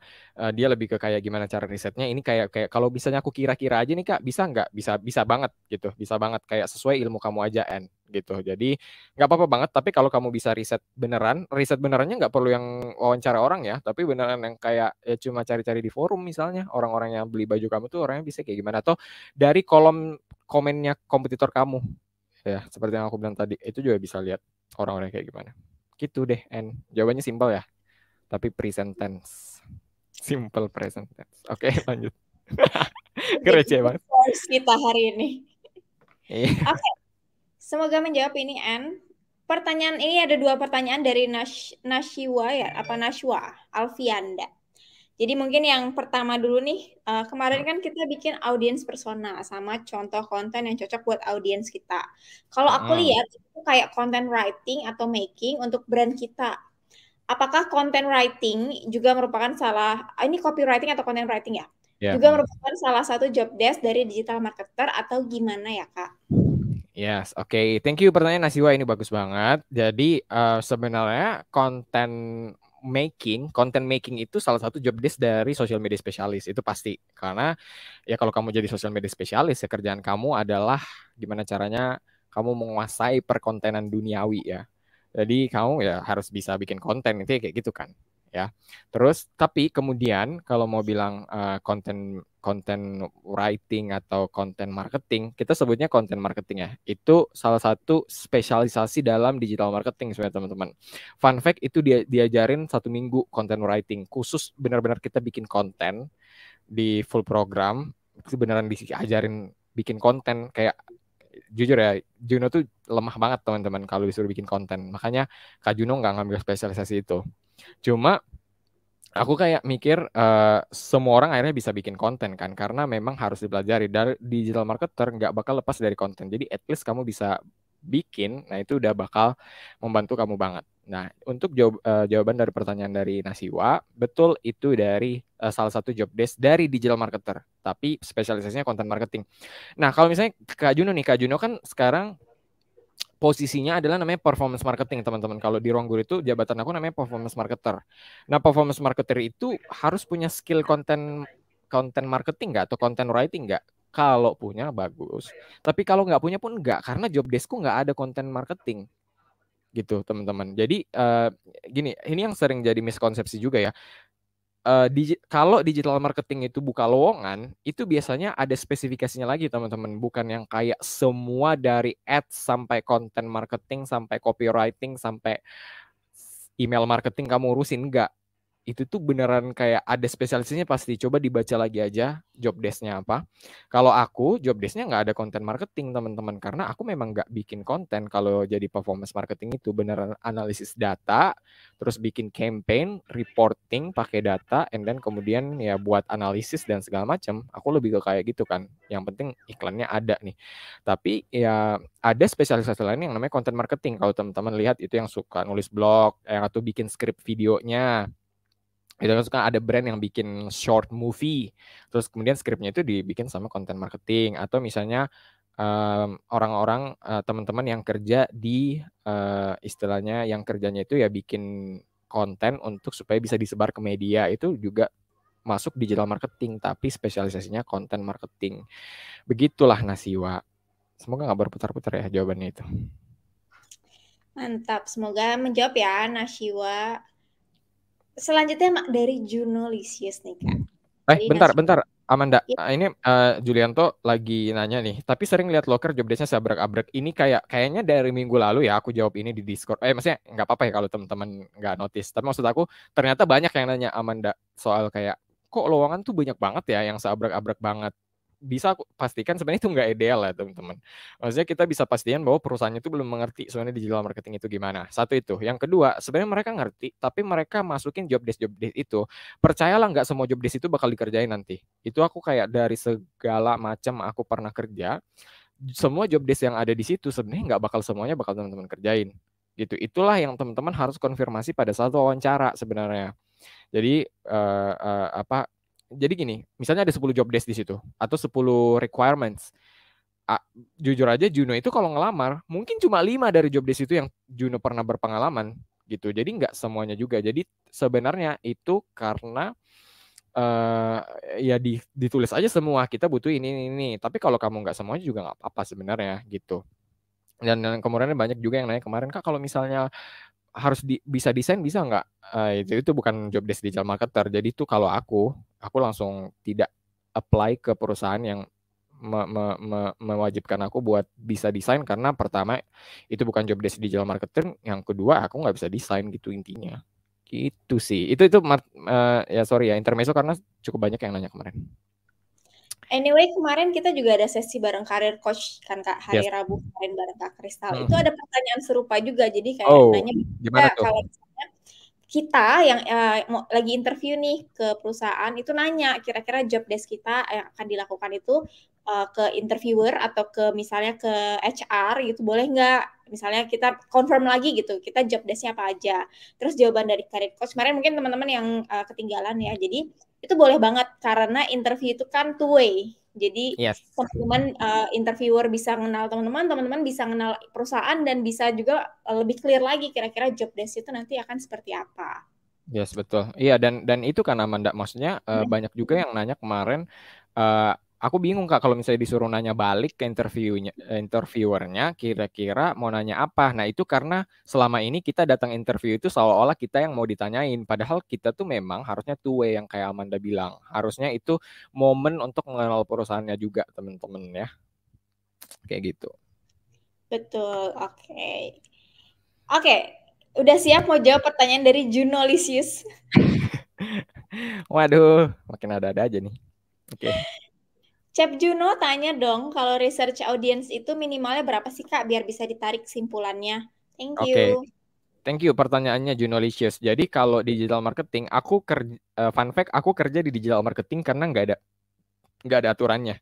dia lebih ke kayak gimana cara risetnya. Ini kayak kalau misalnya aku kira-kira aja nih Kak, bisa nggak? Bisa banget gitu. Bisa banget kayak sesuai ilmu kamu aja N gitu. Jadi nggak apa-apa banget. Tapi kalau kamu bisa riset benerannya nggak perlu yang wawancara orang ya. Tapi beneran yang kayak ya cuma cari-cari di forum misalnya orang-orang yang beli baju kamu tuh orangnya bisa kayak gimana? Atau dari kolom komennya kompetitor kamu. Ya, seperti yang aku bilang tadi, itu juga bisa lihat orang-orang kayak gimana. Gitu deh, and jawabannya simpel ya, tapi present tense. Simple present tense. Oke, lanjut. Keren banget. Kita hari ini. Iya. Oke, semoga menjawab ini N. Pertanyaan ini ada 2 pertanyaan dari Nashwa ya, apa Nashwa Alfianda. Jadi mungkin yang pertama dulu nih, kemarin kan kita bikin audience persona sama contoh konten yang cocok buat audience kita. Kalau aku Mm-mm. lihat itu kayak content writing atau making untuk brand kita. Apakah content writing juga merupakan ini copywriting atau content writing ya? Ya. Juga merupakan salah satu job desk dari digital marketer atau gimana ya, Kak? Yes, oke. Thank you pertanyaan Nasiwa, ini bagus banget. Jadi sebenarnya content making itu salah satu job desk dari social media spesialis, itu pasti. Karena ya kalau kamu jadi social media spesialis, ya kerjaan kamu adalah gimana caranya kamu menguasai perkontenan duniawi ya. Jadi kamu ya harus bisa bikin konten, itu kayak gitu kan. Ya. Terus tapi kemudian kalau mau bilang content writing atau content marketing, kita sebutnya content marketing ya. Itu salah satu spesialisasi dalam digital marketing sebenarnya teman-teman. Fun fact, itu dia diajarin 1 minggu content writing, khusus benar-benar kita bikin konten di full program. Itu beneran diajarin bikin konten. Kayak jujur ya, Juno tuh lemah banget teman-teman kalau disuruh bikin konten. Makanya Kak Juno nggak ngambil spesialisasi itu. Cuma aku kayak mikir semua orang akhirnya bisa bikin konten kan, karena memang harus dipelajari. Dari digital marketer nggak bakal lepas dari konten. Jadi at least kamu bisa bikin, nah itu udah bakal membantu kamu banget. Nah, untuk jawaban dari pertanyaan dari Nasiwa, betul itu dari salah satu job desk dari digital marketer, tapi spesialisasinya content marketing. Nah, kalau misalnya Kak Juno nih, Kak Juno kan sekarang posisinya adalah namanya performance marketing, teman-teman. Kalau di Ruang Guru itu jabatan aku namanya performance marketer. Nah, performance marketer itu harus punya skill content marketing nggak, atau content writing nggak? Kalau punya bagus, tapi kalau nggak punya pun nggak, karena job deskku nggak ada content marketing gitu teman-teman. Jadi gini, ini yang sering jadi miskonsepsi juga ya. Kalau digital marketing itu buka lowongan, itu biasanya ada spesifikasinya lagi teman-teman. Bukan yang kayak semua dari ads sampai content marketing, sampai copywriting, sampai email marketing kamu urusin. Enggak, itu tuh beneran kayak ada spesialisasinya pasti. Coba dibaca lagi aja job desk-nya apa. Kalau aku job desk-nya nggak ada content marketing teman-teman, karena aku memang nggak bikin konten. Kalau jadi performance marketing itu beneran analisis data, terus bikin campaign, reporting pakai data, and then kemudian ya buat analisis dan segala macam. Aku lebih ke kayak gitu kan. Yang penting iklannya ada nih. Tapi ya ada spesialisasi lain yang namanya content marketing. Kalau teman-teman lihat itu yang suka nulis blog, yang atau bikin skrip videonya, itu kan suka ada brand yang bikin short movie, terus kemudian skripnya itu dibikin sama content marketing. Atau misalnya orang-orang teman-teman yang kerja di istilahnya yang kerjanya itu ya bikin konten untuk supaya bisa disebar ke media, itu juga masuk digital marketing, tapi spesialisasinya content marketing. Begitulah Nasiwa. Semoga nggak berputar-putar ya jawabannya itu. Mantap, semoga menjawab ya Nashiwa. Selanjutnya dari Juno Lisius nih, Kak. Jadi Bentar, Amanda. Ya, Ini Julianto lagi nanya nih. Tapi sering lihat loker job desk-nya seabrek-abrek. Ini kayaknya dari minggu lalu ya aku jawab ini di Discord. Maksudnya nggak apa-apa ya kalau teman-teman nggak notice. Tapi maksud aku ternyata banyak yang nanya Amanda soal kayak kok lowongan tuh banyak banget ya yang seabrek-abrek banget. Bisa aku pastikan sebenarnya itu nggak ideal ya teman-teman. Maksudnya kita bisa pastikan bahwa perusahaannya itu belum mengerti sebenarnya digital marketing itu gimana. Satu itu. Yang kedua, sebenarnya mereka ngerti, tapi mereka masukin job desk itu. Percayalah nggak semua job desk itu bakal dikerjain nanti. Itu aku kayak dari segala macam aku pernah kerja, semua job desk yang ada di situ sebenarnya nggak bakal semuanya bakal teman-teman kerjain. Gitu. Itulah yang teman-teman harus konfirmasi pada saat wawancara sebenarnya. Jadi apa? Jadi gini, misalnya ada 10 job desk di situ atau 10 requirements. Jujur aja Juno itu kalau ngelamar mungkin cuma 5 dari job desk itu yang Juno pernah berpengalaman gitu. Jadi nggak semuanya juga. Jadi sebenarnya itu karena ya ditulis aja semua kita butuh ini. Tapi kalau kamu nggak semuanya juga nggak apa-apa sebenarnya gitu. Dan kemudian banyak juga yang nanya kemarin, Kak, kalau misalnya harus bisa desain bisa nggak? Itu bukan job desk digital marketer. Jadi itu kalau aku langsung tidak apply ke perusahaan yang mewajibkan aku buat bisa desain, karena pertama itu bukan job desk digital marketer, yang kedua aku nggak bisa desain gitu intinya. Gitu sih. Itu ya sorry ya intermezzo karena cukup banyak yang nanya kemarin. Anyway, kemarin kita juga ada sesi bareng karir coach kan Kak, hari Yes. Rabu kemarin bareng Kak Kristal. Itu ada pertanyaan serupa juga, jadi kayak Oh, nanya gimana tuh? kalau misalnya kita yang lagi interview nih ke perusahaan itu nanya kira-kira job desk kita yang akan dilakukan itu ke interviewer atau ke misalnya ke HR gitu boleh nggak? Misalnya kita confirm lagi gitu, kita job desk-nya apa aja. Terus jawaban dari career coach kemarin mungkin teman-teman yang ketinggalan ya. Jadi itu boleh banget karena interview itu kan two way. Jadi Yes. teman-teman interviewer bisa kenal teman-teman, teman-teman bisa kenal perusahaan dan bisa juga lebih clear lagi kira-kira job desk itu nanti akan seperti apa. Yes, betul. Iya, dan itu kan Amanda, maksudnya banyak juga yang nanya kemarin, aku bingung Kak kalau misalnya disuruh nanya balik ke interviewernya, kira-kira mau nanya apa. Nah, itu karena selama ini kita datang interview itu seolah-olah kita yang mau ditanyain, padahal kita tuh memang harusnya two way yang kayak Amanda bilang. Harusnya itu momen untuk mengenal perusahaannya juga, teman-teman ya. Kayak gitu. Betul, oke. Oke, udah siap mau jawab pertanyaan dari Junolisius? Waduh, makin ada-ada aja nih. Oke. Cep Juno tanya dong, kalau research audience itu minimalnya berapa sih Kak, biar bisa ditarik kesimpulannya? Thank Oke. you. Thank you pertanyaannya Junolicious. Jadi kalau digital marketing, aku kerja, fun fact, aku kerja di digital marketing karena nggak ada aturannya.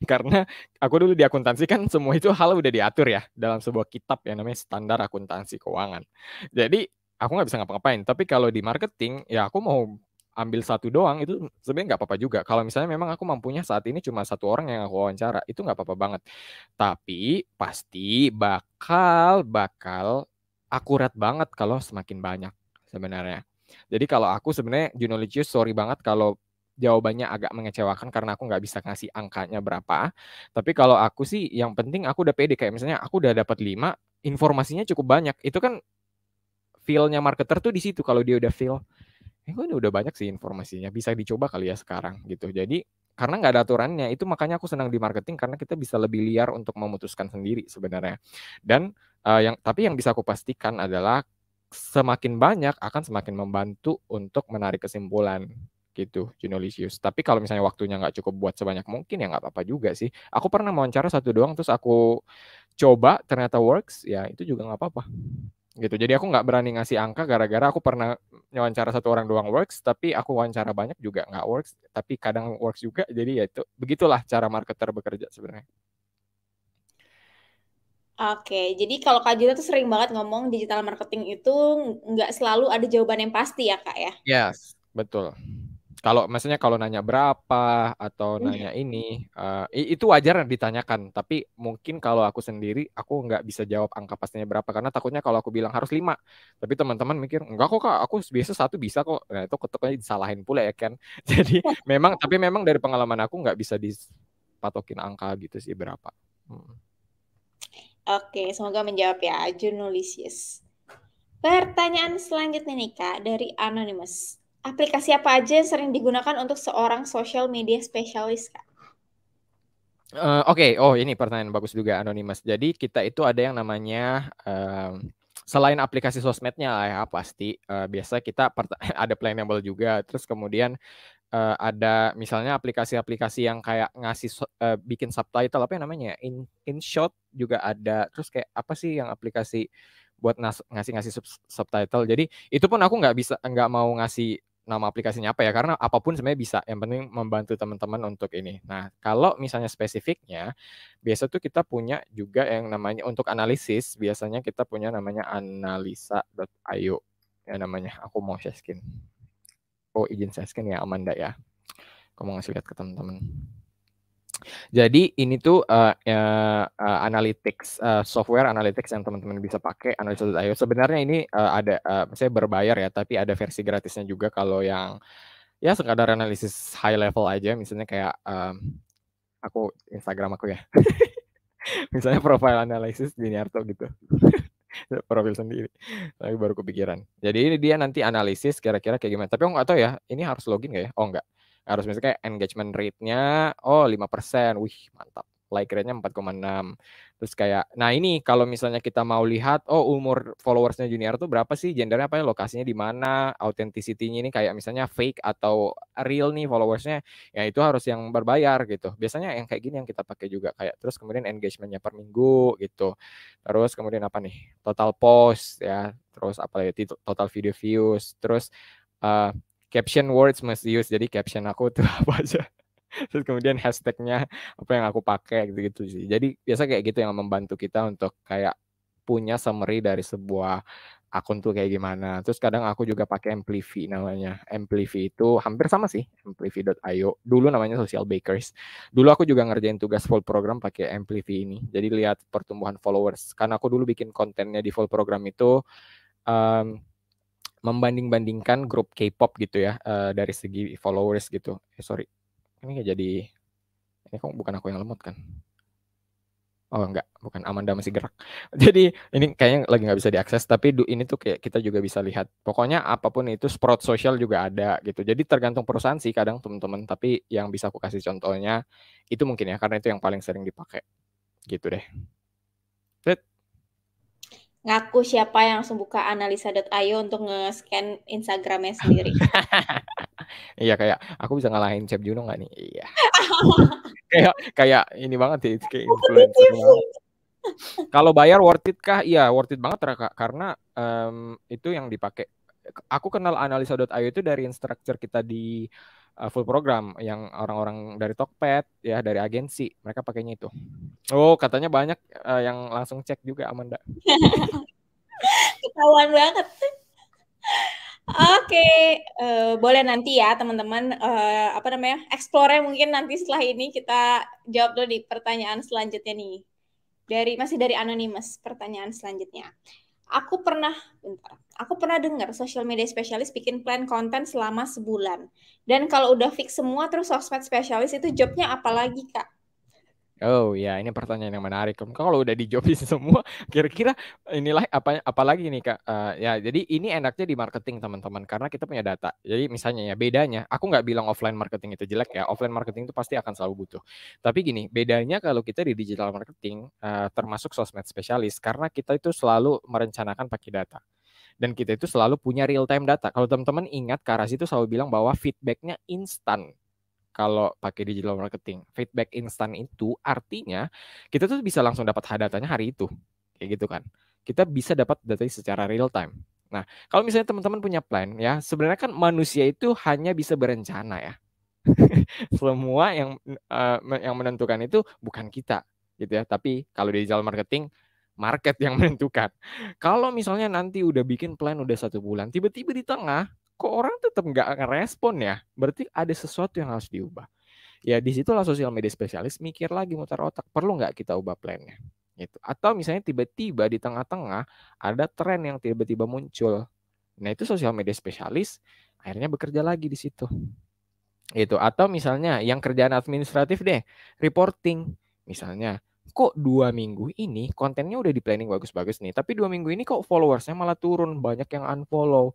Karena aku dulu di akuntansi kan semua itu hal udah diatur ya dalam sebuah kitab yang namanya standar akuntansi keuangan. Jadi aku nggak bisa ngapa-ngapain. Tapi kalau di marketing ya aku mau ambil satu doang itu sebenarnya nggak apa-apa juga. Kalau misalnya memang aku mampunya saat ini cuma satu orang yang aku wawancara, itu nggak apa-apa banget. Tapi pasti bakal akurat banget kalau semakin banyak sebenarnya. Jadi kalau aku sebenarnya Junolicious sorry banget kalau jawabannya agak mengecewakan karena aku nggak bisa ngasih angkanya berapa. Tapi kalau aku sih yang penting aku udah pede kayak misalnya aku udah dapat 5, informasinya cukup banyak. Itu kan feel-nya marketer tuh di situ kalau dia udah feel, ini udah banyak sih informasinya, bisa dicoba kali ya sekarang gitu. Jadi karena nggak ada aturannya, itu makanya aku senang di marketing karena kita bisa lebih liar untuk memutuskan sendiri sebenarnya. Dan tapi yang bisa aku pastikan adalah semakin banyak akan semakin membantu untuk menarik kesimpulan gitu, Junolicious. Tapi kalau misalnya waktunya nggak cukup buat sebanyak mungkin ya nggak apa-apa juga sih. Aku pernah wawancara satu doang terus aku coba ternyata works, ya itu juga nggak apa-apa gitu. Jadi aku nggak berani ngasih angka gara-gara aku pernah wawancara satu orang doang works, tapi aku wawancara banyak juga nggak works, tapi kadang works juga. Jadi ya itu begitulah cara marketer bekerja sebenarnya. Oke, jadi kalau Kak Juno tuh sering banget ngomong digital marketing itu nggak selalu ada jawaban yang pasti ya Kak ya? Yes, betul. Kalau maksudnya kalau nanya berapa atau nanya ini, itu wajar ditanyakan. Tapi mungkin kalau aku sendiri, aku nggak bisa jawab angka pastinya berapa. Karena takutnya kalau aku bilang harus 5. Tapi teman-teman mikir, enggak kok Kak, aku biasa 1 bisa kok. Nah itu ketuknya disalahin pula ya kan. Jadi tapi memang dari pengalaman aku nggak bisa dipatokin angka gitu sih berapa. Oke, semoga menjawab ya, Junolisius. Pertanyaan selanjutnya nih Kak, dari Anonymous. Aplikasi apa aja yang sering digunakan untuk seorang social media spesialis Kak? Oke, oh ini pertanyaan bagus juga Anonymous. Jadi kita itu ada yang namanya selain aplikasi sosmednya lah ya pasti biasa kita ada Planable juga. Terus kemudian ada misalnya aplikasi-aplikasi yang kayak bikin subtitle apa yang namanya InShot juga ada. Terus kayak apa sih yang aplikasi buat ngasih subtitle. Jadi itu pun aku nggak mau ngasih nama aplikasinya apa ya karena apapun sebenarnya bisa. Yang penting membantu teman-teman untuk ini. Nah kalau misalnya spesifiknya biasa tuh kita punya juga yang namanya untuk analisis biasanya kita punya namanya analisa.io ya namanya. Aku mau share screen. Oh izin share screen ya Amanda ya. Aku mau ngasih lihat ke teman-teman. Jadi ini tuh analytics software analytics yang teman-teman bisa pakai analytics.io. Sebenarnya ini ada saya berbayar ya, tapi ada versi gratisnya juga kalau yang ya sekadar analisis high level aja, misalnya kayak aku Instagram aku ya. Misalnya profile analysis Diniarto gitu. Profil sendiri. Tapi baru kepikiran. Jadi ini dia nanti analisis kira-kira kayak gimana. Tapi aku nggak tahu ya, ini harus login nggak ya? Oh nggak. Harus misalnya kayak engagement rate-nya, 5%. Wih, mantap. like rate-nya 4,6. Terus kayak, nah ini kalau misalnya kita mau lihat, oh umur followersnya Junior tuh berapa sih, gendernya apa ya, lokasinya di mana, authenticity-nya ini kayak misalnya fake atau real nih followersnya, ya itu harus yang berbayar gitu. Biasanya yang kayak gini yang kita pakai juga kayak, terus kemudian engagement-nya per minggu gitu. Terus kemudian apa nih, total post ya, terus apa lagi, total video views, terus uh, caption words must use, jadi caption aku tuh apa aja. Terus kemudian hashtagnya apa yang aku pakai gitu-gitu sih. Jadi biasa kayak gitu yang membantu kita untuk kayak punya summary dari sebuah akun tuh kayak gimana. Terus kadang aku juga pakai Amplify namanya. Amplify itu hampir sama sih, amplify.io. Dulu namanya Social Bakers. Dulu aku juga ngerjain tugas full program pakai Amplify ini. Jadi lihat pertumbuhan followers. Karena aku dulu bikin kontennya di full program itu um, membanding-bandingkan grup K-pop gitu ya, dari segi followers gitu. Sorry, ini nggak jadi, ini kok bukan aku yang lemot kan? Oh enggak, bukan, Amanda masih gerak. Jadi ini kayaknya lagi nggak bisa diakses, tapi ini tuh kayak kita juga bisa lihat. Pokoknya apapun itu Sprout Social juga ada gitu. Jadi tergantung perusahaan sih kadang teman-teman, tapi yang bisa aku kasih contohnya itu mungkin ya, karena itu yang paling sering dipakai. Gitu deh. Set. Ngaku siapa yang langsung buka analisa.io untuk nge-scan Instagramnya sendiri. Iya kayak aku bisa ngalahin Cep Juno nggak nih? Iya. kayak ini banget sih, kayak influencer banget. Kalau bayar worth it kah? Iya, worth it banget Kak, karena itu yang dipakai. Aku kenal analisa.io itu dari instruktur kita di full program yang orang-orang dari Tokped ya, dari agensi. Mereka pakainya itu. Oh, katanya banyak yang langsung cek juga, Amanda. Ketahuan banget. Oke, boleh nanti ya teman-teman, apa namanya, explore mungkin nanti setelah ini kita jawab dulu di pertanyaan selanjutnya nih. Masih dari anonymous, pertanyaan selanjutnya. Aku pernah dengar social media spesialis bikin plan konten selama sebulan. Dan kalau udah fix semua terus sosmed spesialis itu jobnya apa lagi, Kak? Oh ya, ini pertanyaan yang menarik. Kalau udah dijawabin semua, kira-kira inilah apalagi nih Kak. Ya, jadi ini enaknya di marketing teman-teman, karena kita punya data. Jadi misalnya ya bedanya, aku nggak bilang offline marketing itu jelek ya. Offline marketing itu pasti akan selalu butuh. Tapi gini, bedanya kalau kita di digital marketing, termasuk sosmed spesialis, karena kita itu selalu merencanakan pakai data. Dan kita itu selalu punya real time data. Kalau teman-teman ingat, Karas itu selalu bilang bahwa feedbacknya instan kalau pakai digital marketing. Feedback instan itu artinya kita tuh bisa langsung dapat datanya hari itu. Kayak gitu kan. Kita bisa dapat datanya secara real time. Nah, kalau misalnya teman-teman punya plan ya, sebenarnya kan manusia itu hanya bisa berencana ya. Semua yang menentukan itu bukan kita gitu ya, tapi kalau di digital marketing market yang menentukan. Kalau misalnya nanti udah bikin plan udah 1 bulan, tiba-tiba di tengah kok orang tetap nggak ngerespon ya, berarti ada sesuatu yang harus diubah. Ya disitulah sosial media spesialis mikir lagi, mutar otak, perlu nggak kita ubah plannya gitu. Atau misalnya tiba-tiba di tengah-tengah ada tren yang tiba-tiba muncul, nah itu sosial media spesialis akhirnya bekerja lagi di situ gitu. Atau misalnya yang kerjaan administratif deh, reporting misalnya, kok 2 minggu ini kontennya udah di planning bagus-bagus nih, tapi 2 minggu ini kok followersnya malah turun, banyak yang unfollow,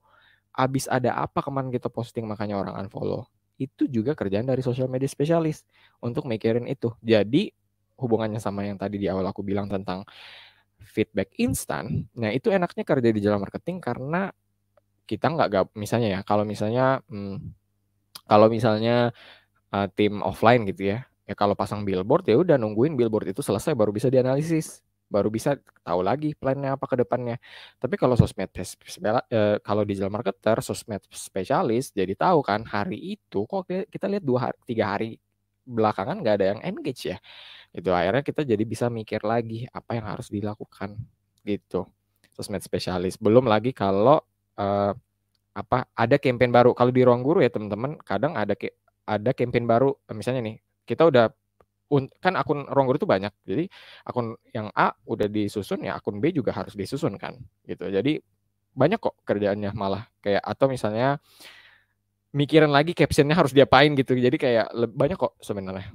abis ada apa kemarin kita posting makanya orang unfollow. Itu juga kerjaan dari social media spesialis untuk mikirin itu. Jadi hubungannya sama yang tadi di awal aku bilang tentang feedback instan, nah itu enaknya kerja di digital marketing karena kita nggak misalnya ya, kalau misalnya tim offline gitu ya. Ya kalau pasang billboard ya udah nungguin billboard itu selesai baru bisa dianalisis, baru bisa tahu lagi plannya apa ke depannya. Tapi kalau kalau digital marketer, sosmed spesialis jadi tahu kan hari itu kok kita lihat 2 hari 3 hari belakangan nggak ada yang engage ya. Itu akhirnya kita jadi bisa mikir lagi apa yang harus dilakukan gitu. Sosmed spesialis. Belum lagi kalau uh, ada campaign baru. Kalau di ruang guru ya teman-teman, kadang ada campaign baru. Misalnya nih, kita udah kan akun ruang guru itu banyak. Jadi akun yang A udah disusun ya akun B juga harus disusun kan gitu. Jadi banyak kok kerjaannya malah kayak, atau misalnya mikirin lagi captionnya harus diapain gitu. Jadi kayak banyak kok sebenarnya.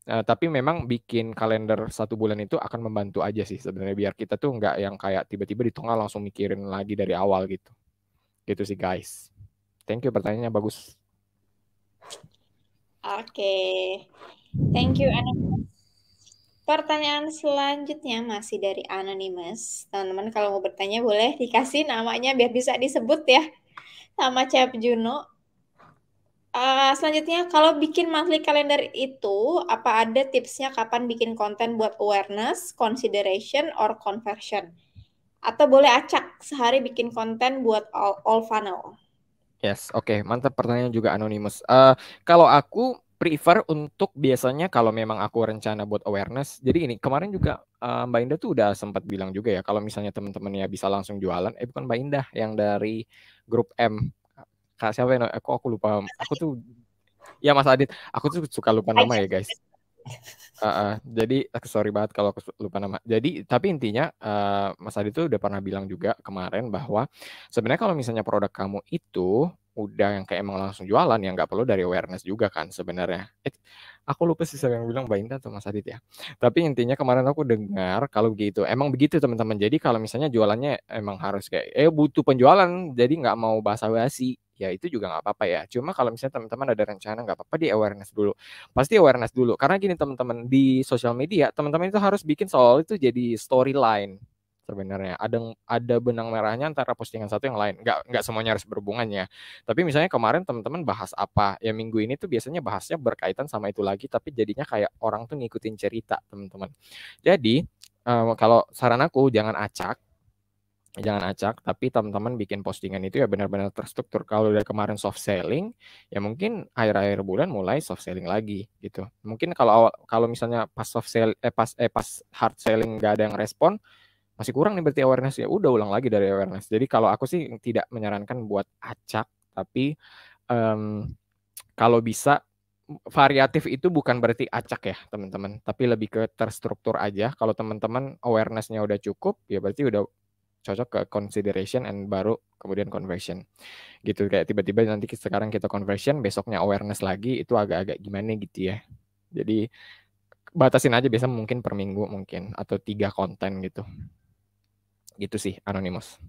Tapi memang bikin kalender 1 bulan itu akan membantu aja sih sebenarnya biar kita tuh nggak yang kayak tiba-tiba di tengah langsung mikirin lagi dari awal gitu. Gitu sih guys. Thank you, pertanyaannya bagus. Oke. Thank you, Anna. Pertanyaan selanjutnya masih dari Anonymous. Teman-teman kalau mau bertanya boleh dikasih namanya biar bisa disebut ya sama Chef Juno. Selanjutnya, kalau bikin monthly calendar itu, apa ada tipsnya kapan bikin konten buat awareness, consideration, or conversion? Atau boleh acak sehari bikin konten buat all funnel? Yes, oke, mantap pertanyaan juga anonymous. Kalau aku prefer untuk biasanya kalau memang aku rencana buat awareness. Jadi ini kemarin juga Mbak Indah tuh udah sempat bilang juga ya kalau misalnya teman-teman ya bisa langsung jualan. Bukan Mbak Indah yang dari grup M. Kak siapa yang aku lupa. Aku tuh ya Mas Adit. Aku tuh suka lupa nama ya guys. Jadi sorry banget kalau aku lupa nama. Jadi tapi intinya Mas Adi tuh udah pernah bilang juga kemarin bahwa sebenarnya kalau misalnya produk kamu itu udah yang kayak emang langsung jualan ya nggak perlu dari awareness juga kan sebenarnya. Aku lupa sih siapa yang bilang Mbak Indah atau Mas Adit ya. Tapi intinya kemarin aku dengar kalau begitu. Emang begitu teman-teman. Jadi kalau misalnya jualannya emang harus kayak butuh penjualan jadi nggak mau basa-basi ya itu juga nggak apa-apa ya. Cuma kalau misalnya teman-teman ada rencana nggak apa-apa di awareness dulu. Pasti awareness dulu. Karena gini teman-teman, di sosial media, teman-teman itu harus bikin soal itu jadi storyline sebenarnya. Ada benang merahnya antara postingan satu yang lain. Nggak semuanya harus berhubungannya. Tapi misalnya kemarin teman-teman bahas apa, ya minggu ini tuh biasanya bahasnya berkaitan sama itu lagi, tapi jadinya kayak orang tuh ngikutin cerita, teman-teman. Jadi, kalau saran aku jangan acak, tapi teman-teman bikin postingan itu ya benar-benar terstruktur. Kalau dari kemarin soft selling, ya mungkin akhir-akhir bulan mulai soft selling lagi gitu. Mungkin kalau misalnya pas soft sell pas hard selling nggak ada yang respon, masih kurang nih berarti awareness ya. Udah ulang lagi dari awareness. Jadi kalau aku sih tidak menyarankan buat acak, tapi um, kalau bisa variatif itu bukan berarti acak ya teman-teman, tapi lebih ke terstruktur aja. Kalau teman-teman awareness-nya udah cukup, ya berarti udah cocok ke consideration and baru kemudian conversion gitu. Kayak tiba-tiba nanti sekarang kita conversion besoknya awareness lagi itu agak-agak gimana gitu ya. Jadi batasin aja biasa mungkin per minggu mungkin atau 3 konten gitu sih Anonymous.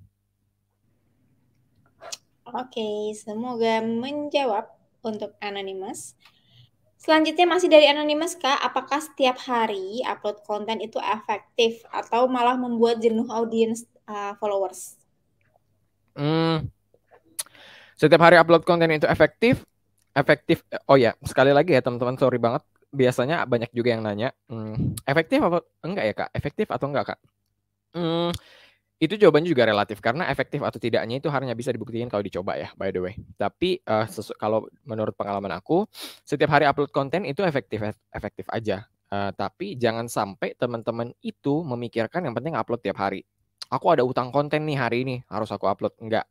Oke, semoga menjawab untuk Anonymous. Selanjutnya masih dari Anonymous, Kak. Apakah setiap hari upload konten itu efektif atau malah membuat jenuh audiens followers? Setiap hari upload konten itu efektif. Oh ya, sekali lagi ya teman-teman, sorry banget. Biasanya banyak juga yang nanya, efektif apa enggak ya Kak? Efektif atau enggak Kak? Itu jawabannya juga relatif karena efektif atau tidaknya itu hanya bisa dibuktikan kalau dicoba ya, by the way. Tapi kalau menurut pengalaman aku, setiap hari upload konten itu efektif aja. Tapi jangan sampai teman-teman itu memikirkan yang penting upload tiap hari. Aku ada utang konten nih hari ini, harus aku upload. Enggak.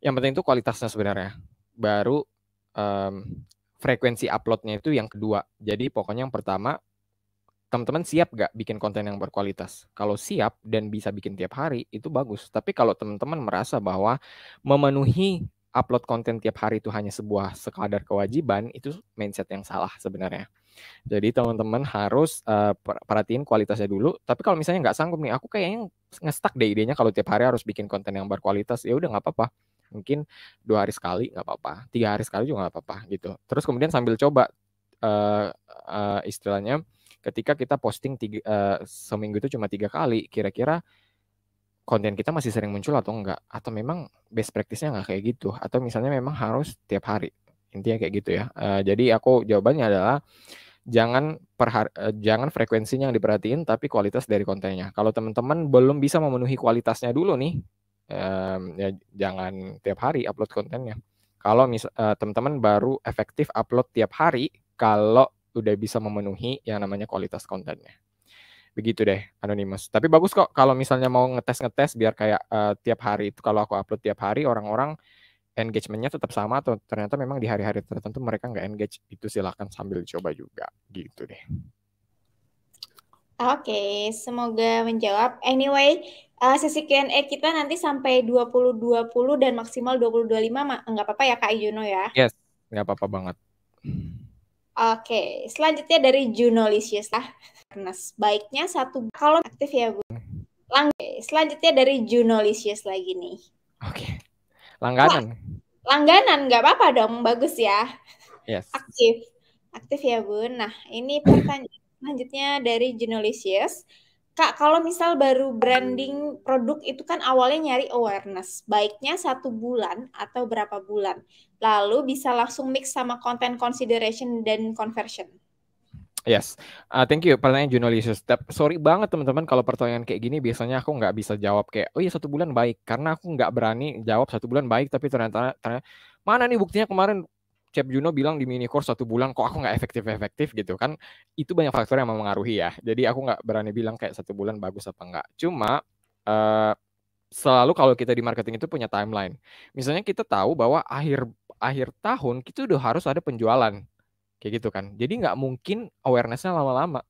Yang penting itu kualitasnya sebenarnya. Baru frekuensi uploadnya itu yang kedua. Jadi pokoknya yang pertama, teman-teman siap gak bikin konten yang berkualitas? Kalau siap dan bisa bikin tiap hari, itu bagus. Tapi kalau teman-teman merasa bahwa memenuhi upload konten tiap hari itu hanya sebuah sekadar kewajiban, itu mindset yang salah sebenarnya. Jadi teman-teman harus perhatiin kualitasnya dulu. Tapi kalau misalnya nggak sanggup nih, aku kayaknya nge-stuck deh idenya kalau tiap hari harus bikin konten yang berkualitas, ya udah nggak apa-apa. Mungkin 2 hari sekali nggak apa-apa, 3 hari sekali juga nggak apa-apa gitu. Terus kemudian sambil coba istilahnya ketika kita posting seminggu itu cuma 3 kali, kira-kira konten kita masih sering muncul atau enggak? Atau memang best practice-nya nggak kayak gitu? Atau misalnya memang harus tiap hari? Intinya kayak gitu ya. Jadi aku jawabannya adalah jangan frekuensinya yang diperhatiin, tapi kualitas dari kontennya. Kalau teman-teman belum bisa memenuhi kualitasnya dulu nih, ya jangan tiap hari upload kontennya. Kalau teman-teman baru efektif upload tiap hari, kalau udah bisa memenuhi yang namanya kualitas kontennya. Begitu deh, Anonymous. Tapi bagus kok kalau misalnya mau ngetes biar kayak tiap hari itu kalau aku upload tiap hari orang-orang engagement-nya tetap sama atau ternyata memang di hari-hari tertentu mereka nggak engage, itu silakan sambil coba juga gitu deh. Oke, semoga menjawab. Anyway, sesi Q&A kita nanti sampai 20.20 dan maksimal 20.25, nggak apa-apa ya Kak Juno ya? Yes, nggak apa-apa banget. Oke, selanjutnya dari Junolicious lah. Baiknya satu kalau aktif ya Bu. Selanjutnya dari Junolicious lagi nih. Oke, langganan. Langganan nggak apa-apa dong, bagus ya. Yes. Aktif ya Bun. Nah, ini pertanyaan Selanjutnya dari Junolicious. Kak, kalau misal baru branding produk itu kan awalnya nyari awareness. Baiknya 1 bulan atau berapa bulan? Lalu bisa langsung mix sama content consideration dan conversion. Yes, thank you pertanyaan jurnalistis. Sorry banget teman-teman kalau pertanyaan kayak gini biasanya aku nggak bisa jawab kayak, oh iya 1 bulan baik, karena aku nggak berani jawab 1 bulan baik, tapi ternyata mana nih buktinya kemarin Chef Juno bilang di mini course 1 bulan kok aku nggak efektif gitu kan, itu banyak faktor yang mempengaruhi ya. Jadi aku nggak berani bilang kayak 1 bulan bagus apa enggak. Cuma selalu kalau kita di marketing itu punya timeline. Misalnya kita tahu bahwa akhir tahun kita udah harus ada penjualan. Kayak gitu kan. Jadi nggak mungkin awareness-nya lama-lama.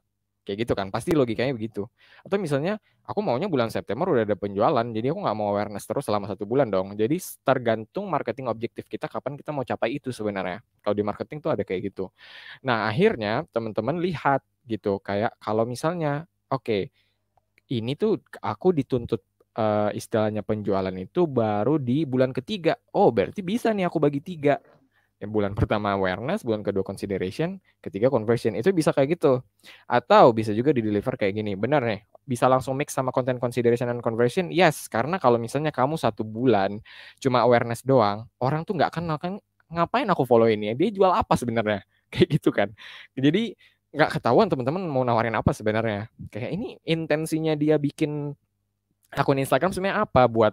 Kayak gitu kan. Pasti logikanya begitu. Atau misalnya aku maunya bulan September udah ada penjualan. Jadi aku nggak mau awareness terus selama 1 bulan dong. Jadi tergantung marketing objektif kita kapan kita mau capai itu sebenarnya. Kalau di marketing tuh ada kayak gitu. Nah akhirnya teman-teman lihat gitu. Kayak kalau misalnya oke, ini tuh aku dituntut istilahnya penjualan itu baru di bulan ketiga. Oh berarti bisa nih aku bagi 3. Bulan pertama awareness, bulan kedua consideration, ketiga conversion. Itu bisa kayak gitu. Atau bisa juga di deliver kayak gini. Benar nih, bisa langsung mix sama content consideration dan conversion. Yes, karena kalau misalnya kamu 1 bulan cuma awareness doang, orang tuh nggak kenal kan, ngapain aku follow ini? Dia jual apa sebenarnya? Kayak gitu kan. Jadi nggak ketahuan teman-teman mau nawarin apa sebenarnya. Kayak ini intensinya dia bikin akun Instagram sebenarnya apa, buat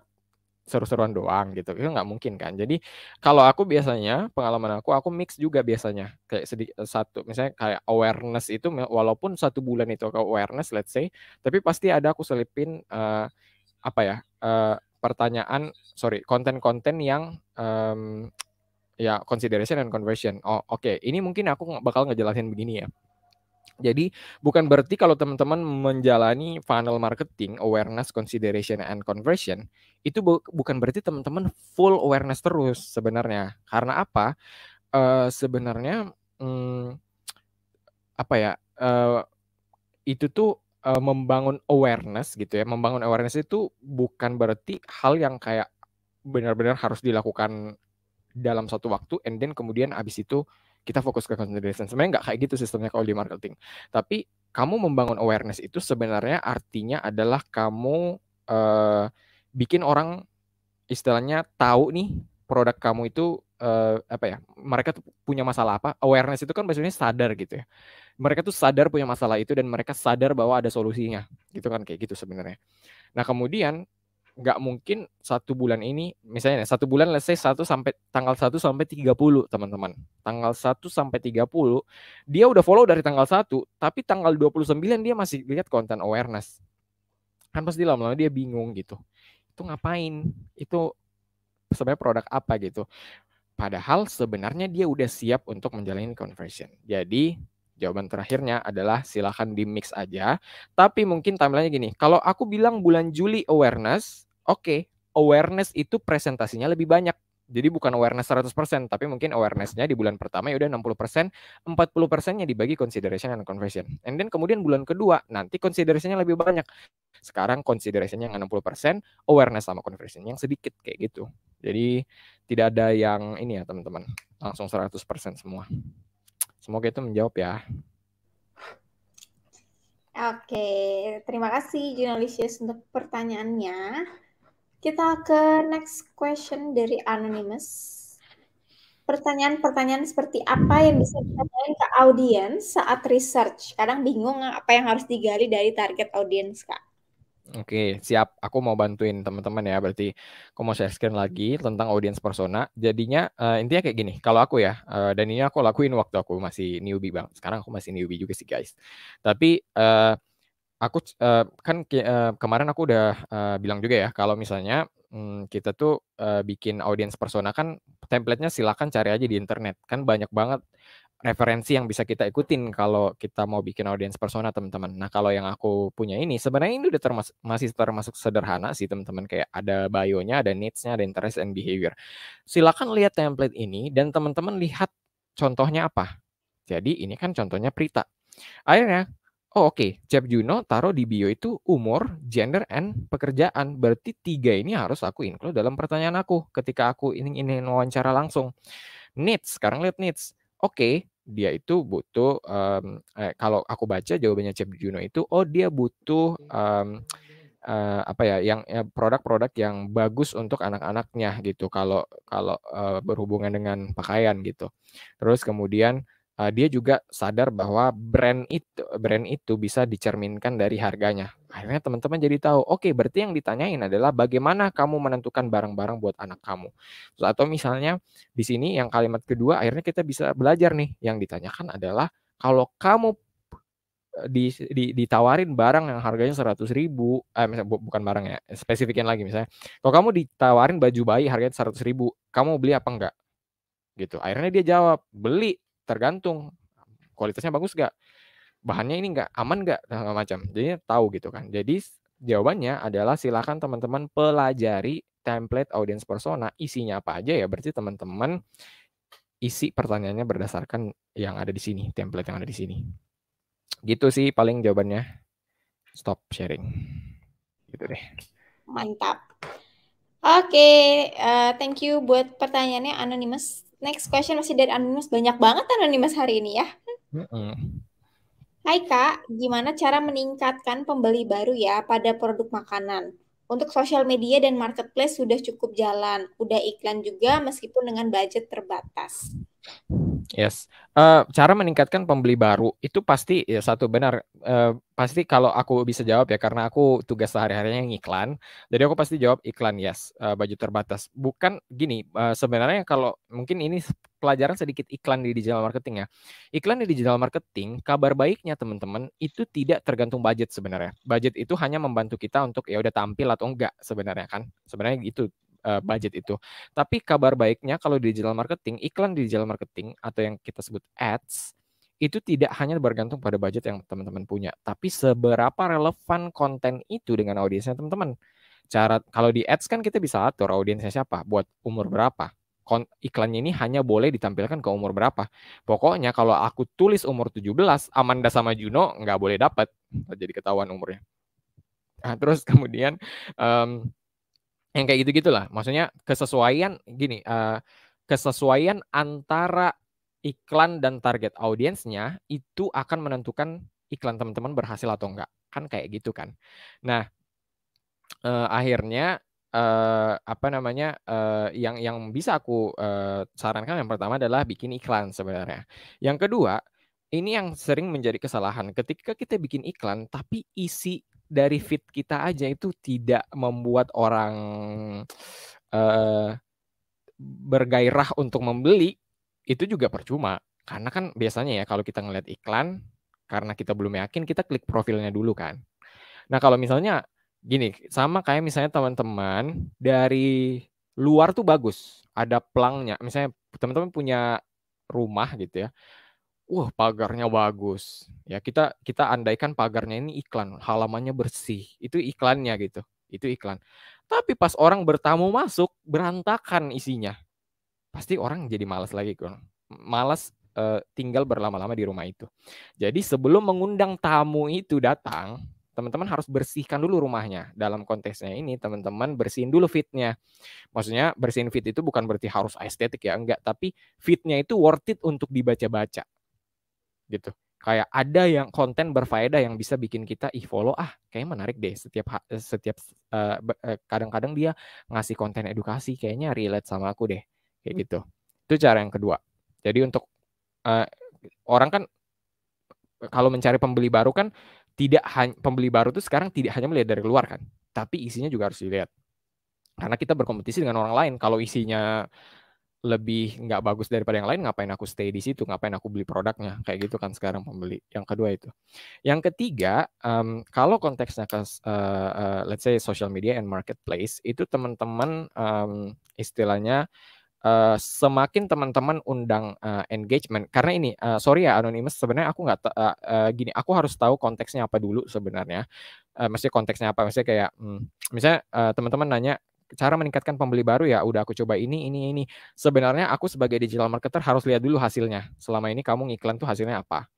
seru-seruan doang gitu, itu nggak mungkin kan. Jadi kalau aku biasanya pengalaman aku mix juga biasanya kayak satu misalnya kayak awareness itu walaupun 1 bulan itu ke awareness let's say, tapi pasti ada aku selipin apa ya konten-konten yang ya consideration and conversion. Oh oke, ini mungkin aku bakal ngejelasin begini ya. Jadi bukan berarti kalau teman-teman menjalani funnel marketing, awareness, consideration, and conversion, itu bukan berarti teman-teman full awareness terus sebenarnya. Karena apa? Sebenarnya apa ya? Itu tuh membangun awareness gitu ya. Membangun awareness itu bukan berarti hal yang kayak benar-benar harus dilakukan dalam satu waktu, and then kemudian abis itu kita fokus ke consideration. Sebenarnya nggak kayak gitu sistemnya kalau di marketing. Tapi kamu membangun awareness itu sebenarnya artinya adalah kamu bikin orang istilahnya tahu nih produk kamu itu apa ya, mereka tuh punya masalah apa. Awareness itu kan maksudnya sadar gitu ya. Mereka tuh sadar punya masalah itu dan mereka sadar bahwa ada solusinya. Gitu kan, kayak gitu sebenarnya. Nah kemudian nggak mungkin 1 bulan ini, misalnya 1 bulan let's say tanggal 1 sampai 30 teman-teman. Tanggal 1 sampai 30 dia udah follow dari tanggal 1, tapi tanggal 29 dia masih lihat konten awareness. Kan pasti lama-lama dia bingung gitu. Itu ngapain? Itu sebenarnya produk apa gitu. Padahal sebenarnya dia udah siap untuk menjalani conversion. Jadi jawaban terakhirnya adalah silakan di mix aja. Tapi mungkin timelinenya gini, kalau aku bilang bulan Juli awareness, oke, awareness itu presentasinya lebih banyak. Jadi bukan awareness 100%, tapi mungkin awareness-nya di bulan pertama ya udah 60%, 40%-nya dibagi consideration dan conversion. And then kemudian bulan kedua, nanti consideration-nya lebih banyak. Sekarang consideration-nya 60%, awareness sama conversion yang sedikit kayak gitu. Jadi tidak ada yang ini ya teman-teman, langsung 100% semua. Semoga itu menjawab ya. Oke, terima kasih Junalicious untuk pertanyaannya. Kita ke next question dari Anonymous. Pertanyaan-pertanyaan seperti apa yang bisa ditanyain ke audiens saat research? Kadang bingung apa yang harus digali dari target audiens, Kak. Oke, siap. Aku mau bantuin teman-teman ya. Berarti aku mau share screen lagi tentang audience persona. Jadinya intinya kayak gini. Kalau aku ya, dan ini aku lakuin waktu aku masih newbie bang. Sekarang aku masih newbie juga sih guys. Tapi aku kan kemarin aku udah bilang juga ya, kalau misalnya kita tuh bikin audience persona kan template-nya silakan cari aja di internet. Kan banyak banget referensi yang bisa kita ikutin kalau kita mau bikin audience persona teman-teman. Nah kalau yang aku punya ini sebenarnya ini udah masih termasuk sederhana sih teman-teman, kayak ada bio-nya, ada needs-nya, ada interest and behavior. Silakan lihat template ini dan teman-teman lihat contohnya apa. Jadi ini kan contohnya Prita. Akhirnya oh oke, Chef Juno taruh di bio itu umur, gender, and pekerjaan. Berarti 3 ini harus aku include dalam pertanyaan aku ketika aku ingin wawancara langsung. Needs, sekarang lihat needs. Oke, dia itu butuh kalau aku baca jawabannya Chef Juno itu, oh dia butuh apa ya, yang produk-produk yang bagus untuk anak-anaknya gitu kalau kalau berhubungan dengan pakaian gitu. Terus kemudian dia juga sadar bahwa brand itu bisa dicerminkan dari harganya. Akhirnya teman-teman jadi tahu, oke berarti yang ditanyain adalah bagaimana kamu menentukan barang-barang buat anak kamu. Terus, atau misalnya di sini yang kalimat kedua akhirnya kita bisa belajar nih, yang ditanyakan adalah kalau kamu ditawarin barang yang harganya 100.000, misalnya bukan barang ya, spesifikin lagi misalnya, kalau kamu ditawarin baju bayi harganya 100.000, kamu beli apa enggak? Gitu. Akhirnya dia jawab, beli, tergantung kualitasnya bagus nggak, bahannya ini nggak, aman nggak, dan segala macam. Jadi tahu gitu kan. Jadi jawabannya adalah silakan teman-teman pelajari template audience persona, isinya apa aja ya. Berarti teman-teman isi pertanyaannya berdasarkan yang ada di sini, template yang ada di sini. Gitu sih paling jawabannya. Stop sharing. Gitu deh. Mantap. Oke, thank you buat pertanyaannya Anonymous. Next question masih dari Anonymous. Banyak banget Anonymous hari ini ya. Hai Kak, gimana cara meningkatkan pembeli baru ya pada produk makanan? Untuk sosial media dan marketplace sudah cukup jalan, udah iklan juga meskipun dengan budget terbatas. Yes. Cara meningkatkan pembeli baru itu pasti ya satu benar, pasti kalau aku bisa jawab ya karena aku tugas sehari-harinya ngiklan, jadi aku pasti jawab iklan yes, budget terbatas. Bukan gini, sebenarnya kalau mungkin ini pelajaran sedikit iklan di digital marketing ya. Iklan di digital marketing, kabar baiknya teman-teman itu tidak tergantung budget sebenarnya. Budget itu hanya membantu kita untuk ya udah tampil atau enggak sebenarnya kan. Sebenarnya itu budget itu. Tapi kabar baiknya kalau di digital marketing, iklan di digital marketing atau yang kita sebut ads, itu tidak hanya bergantung pada budget yang teman-teman punya, tapi seberapa relevan konten itu dengan audiensnya teman-teman. Kalau di ads kan kita bisa atur audiensnya siapa, buat umur berapa. Iklannya ini hanya boleh ditampilkan ke umur berapa. Pokoknya kalau aku tulis umur 17, Amanda sama Juno nggak boleh dapat, jadi ketahuan umurnya. Nah, terus kemudian yang kayak gitu-gitulah. Maksudnya kesesuaian gini, kesesuaian antara iklan dan target audiensnya itu akan menentukan iklan teman-teman berhasil atau enggak. Kan kayak gitu kan. Nah, akhirnya apa namanya, yang bisa aku sarankan yang pertama adalah bikin iklan sebenarnya. Yang kedua, ini yang sering menjadi kesalahan ketika kita bikin iklan tapi isi dari feed kita aja itu tidak membuat orang bergairah untuk membeli, itu juga percuma. Karena kan biasanya ya kalau kita ngeliat iklan, karena kita belum yakin, kita klik profilnya dulu kan. Nah kalau misalnya gini, sama kayak misalnya teman-teman dari luar tuh bagus, ada pelangnya. Misalnya teman-teman punya rumah gitu ya, wah pagarnya bagus. Ya kita andaikan pagarnya ini iklan, halamannya bersih, itu iklannya gitu, itu iklan. Tapi pas orang bertamu masuk, berantakan isinya. Pasti orang jadi malas lagi kan. Malas tinggal berlama-lama di rumah itu. Jadi sebelum mengundang tamu itu datang, teman-teman harus bersihkan dulu rumahnya. Dalam konteksnya ini, teman-teman bersihin dulu feed-nya. Maksudnya bersihin feed itu bukan berarti harus estetik ya, enggak. Tapi feed-nya itu worth it untuk dibaca-baca. Gitu. Kayak ada yang konten berfaedah yang bisa bikin kita follow kayaknya menarik deh setiap kadang-kadang dia ngasih konten edukasi kayaknya relate sama aku deh kayak gitu. Itu cara yang kedua. Jadi untuk orang kan kalau mencari pembeli baru kan pembeli baru tuh sekarang tidak hanya melihat dari luar kan, tapi isinya juga harus dilihat. Karena kita berkompetisi dengan orang lain. Kalau isinya lebih nggak bagus daripada yang lain, ngapain aku stay di situ, ngapain aku beli produknya, kayak gitu kan sekarang pembeli. Yang kedua itu. Yang ketiga, kalau konteksnya ke let's say social media and marketplace, itu teman-teman istilahnya semakin teman-teman undang engagement, karena ini sorry ya Anonymous, sebenarnya aku nggak gini, aku harus tahu konteksnya apa dulu sebenarnya. Maksudnya konteksnya apa, maksudnya kayak misalnya teman-teman nanya cara meningkatkan pembeli baru ya, udah aku coba ini. Sebenarnya aku sebagai digital marketer harus lihat dulu hasilnya. Selama ini kamu ngiklan tuh hasilnya apa?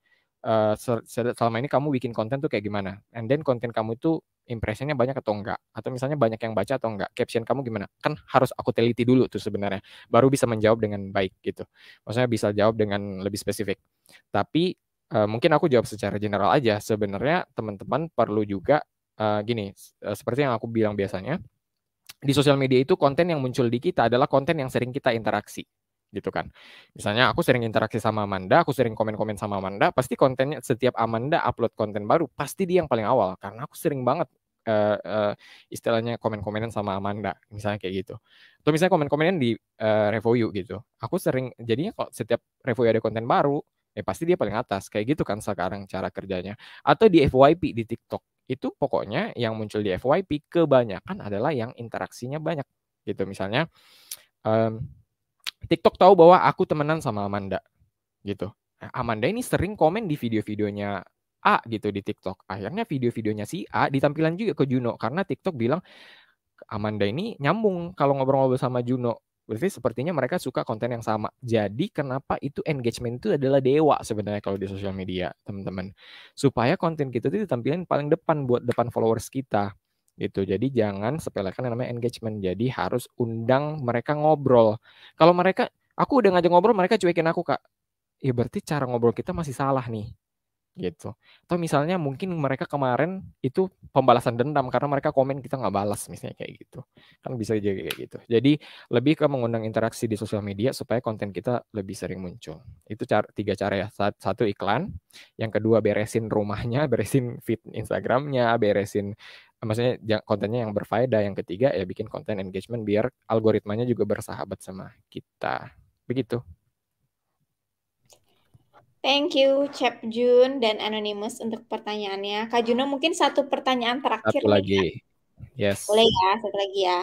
Selama ini kamu bikin konten tuh kayak gimana? And then konten kamu itu impressionnya banyak atau enggak? Atau misalnya banyak yang baca atau enggak? Caption kamu gimana? Kan harus aku teliti dulu tuh sebenarnya. Baru bisa menjawab dengan baik gitu. Maksudnya bisa jawab dengan lebih spesifik. Tapi mungkin aku jawab secara general aja. Sebenarnya teman-teman perlu juga gini, seperti yang aku bilang biasanya, di sosial media itu konten yang muncul di kita adalah konten yang sering kita interaksi, gitu kan. Misalnya aku sering interaksi sama Amanda, aku sering komen-komen sama Amanda, pasti kontennya setiap Amanda upload konten baru, pasti dia yang paling awal, karena aku sering banget istilahnya komen-komenan sama Amanda, misalnya kayak gitu. Atau misalnya komen-komenan di Revoyu gitu. Aku sering, jadinya kalau setiap Revoyu ada konten baru, pasti dia paling atas. Kayak gitu kan sekarang cara kerjanya. Atau di FYP di TikTok. Itu pokoknya yang muncul di FYP kebanyakan adalah yang interaksinya banyak gitu. Misalnya TikTok tahu bahwa aku temenan sama Amanda gitu. Amanda ini sering komen di video-videonya A gitu di TikTok. Akhirnya video-videonya si A ditampilan juga ke Juno karena TikTok bilang Amanda ini nyambung kalau ngobrol-ngobrol sama Juno. Berarti sepertinya mereka suka konten yang sama. Jadi kenapa itu engagement itu adalah dewa sebenarnya kalau di sosial media, teman-teman. Supaya konten kita itu ditampilkan paling depan buat depan followers kita. Gitu. Jadi jangan sepelekan yang namanya engagement. Jadi harus undang mereka ngobrol. Kalau mereka, aku udah ngajak ngobrol, mereka cuekin aku, Kak. Ya berarti cara ngobrol kita masih salah nih. Gitu. Atau misalnya mungkin mereka kemarin itu pembalasan dendam karena mereka komen kita nggak balas misalnya kayak gitu. Kan bisa jadi kayak gitu. Jadi lebih ke mengundang interaksi di sosial media supaya konten kita lebih sering muncul. Itu 3 cara ya. Satu iklan, yang kedua beresin rumahnya, beresin feed Instagramnya, beresin maksudnya kontennya yang berfaedah, yang ketiga ya bikin konten engagement biar algoritmanya juga bersahabat sama kita. Begitu. Thank you, Chef Jun dan Anonymous untuk pertanyaannya. Kak Juno, mungkin satu pertanyaan terakhir Satu nih, lagi. Kak. Yes. Boleh ya, satu lagi ya.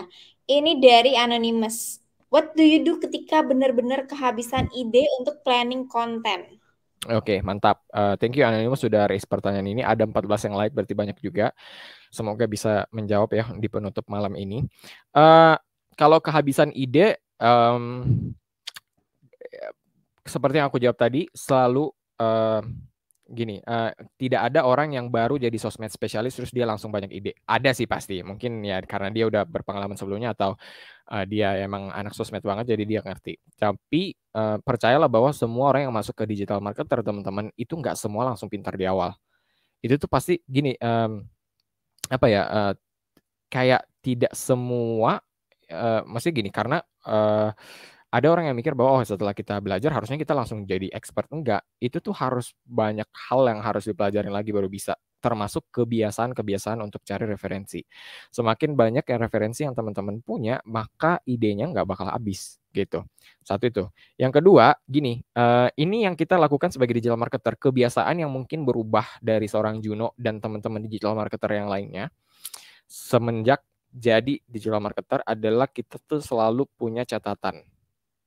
Ini dari Anonymous. What do you do ketika benar-benar kehabisan ide untuk planning konten? Oke, mantap. Thank you Anonymous sudah raise pertanyaan ini. Ada 14 yang like, berarti banyak juga. Semoga bisa menjawab ya di penutup malam ini. Kalau kehabisan ide, seperti yang aku jawab tadi, selalu gini, tidak ada orang yang baru jadi sosmed spesialis terus dia langsung banyak ide. Ada sih pasti, mungkin ya karena dia udah berpengalaman sebelumnya atau dia emang anak sosmed banget jadi dia ngerti. Tapi percayalah bahwa semua orang yang masuk ke digital marketer, teman-teman, itu nggak semua langsung pintar di awal. Itu tuh pasti gini, apa ya, kayak tidak semua, maksudnya gini, karena ada orang yang mikir bahwa setelah kita belajar harusnya kita langsung jadi expert. Enggak, itu tuh harus banyak hal yang harus dipelajarin lagi baru bisa, termasuk kebiasaan-kebiasaan untuk cari referensi. Semakin banyak yang referensi yang teman-teman punya, maka idenya nggak bakal habis gitu. Satu itu. Yang kedua, gini, ini yang kita lakukan sebagai digital marketer, kebiasaan yang mungkin berubah dari seorang Juno dan teman-teman digital marketer yang lainnya semenjak jadi digital marketer adalah kita tuh selalu punya catatan.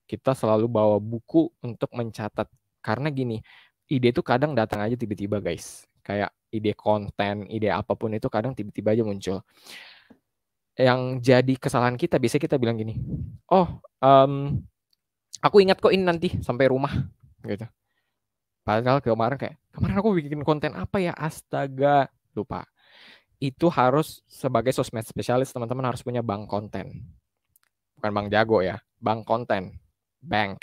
Kita selalu bawa buku untuk mencatat. Karena gini, ide itu kadang datang aja tiba-tiba guys. Kayak ide konten, ide apapun itu kadang tiba-tiba aja muncul. Yang jadi kesalahan kita, biasanya kita bilang gini, oh aku ingat kok ini nanti sampai rumah. Gitu. Padahal kemarin aku bikin konten apa ya, astaga, lupa. Itu harus sebagai sosmed spesialis, teman-teman harus punya bank konten. Bukan bank jago ya, bank konten. Bank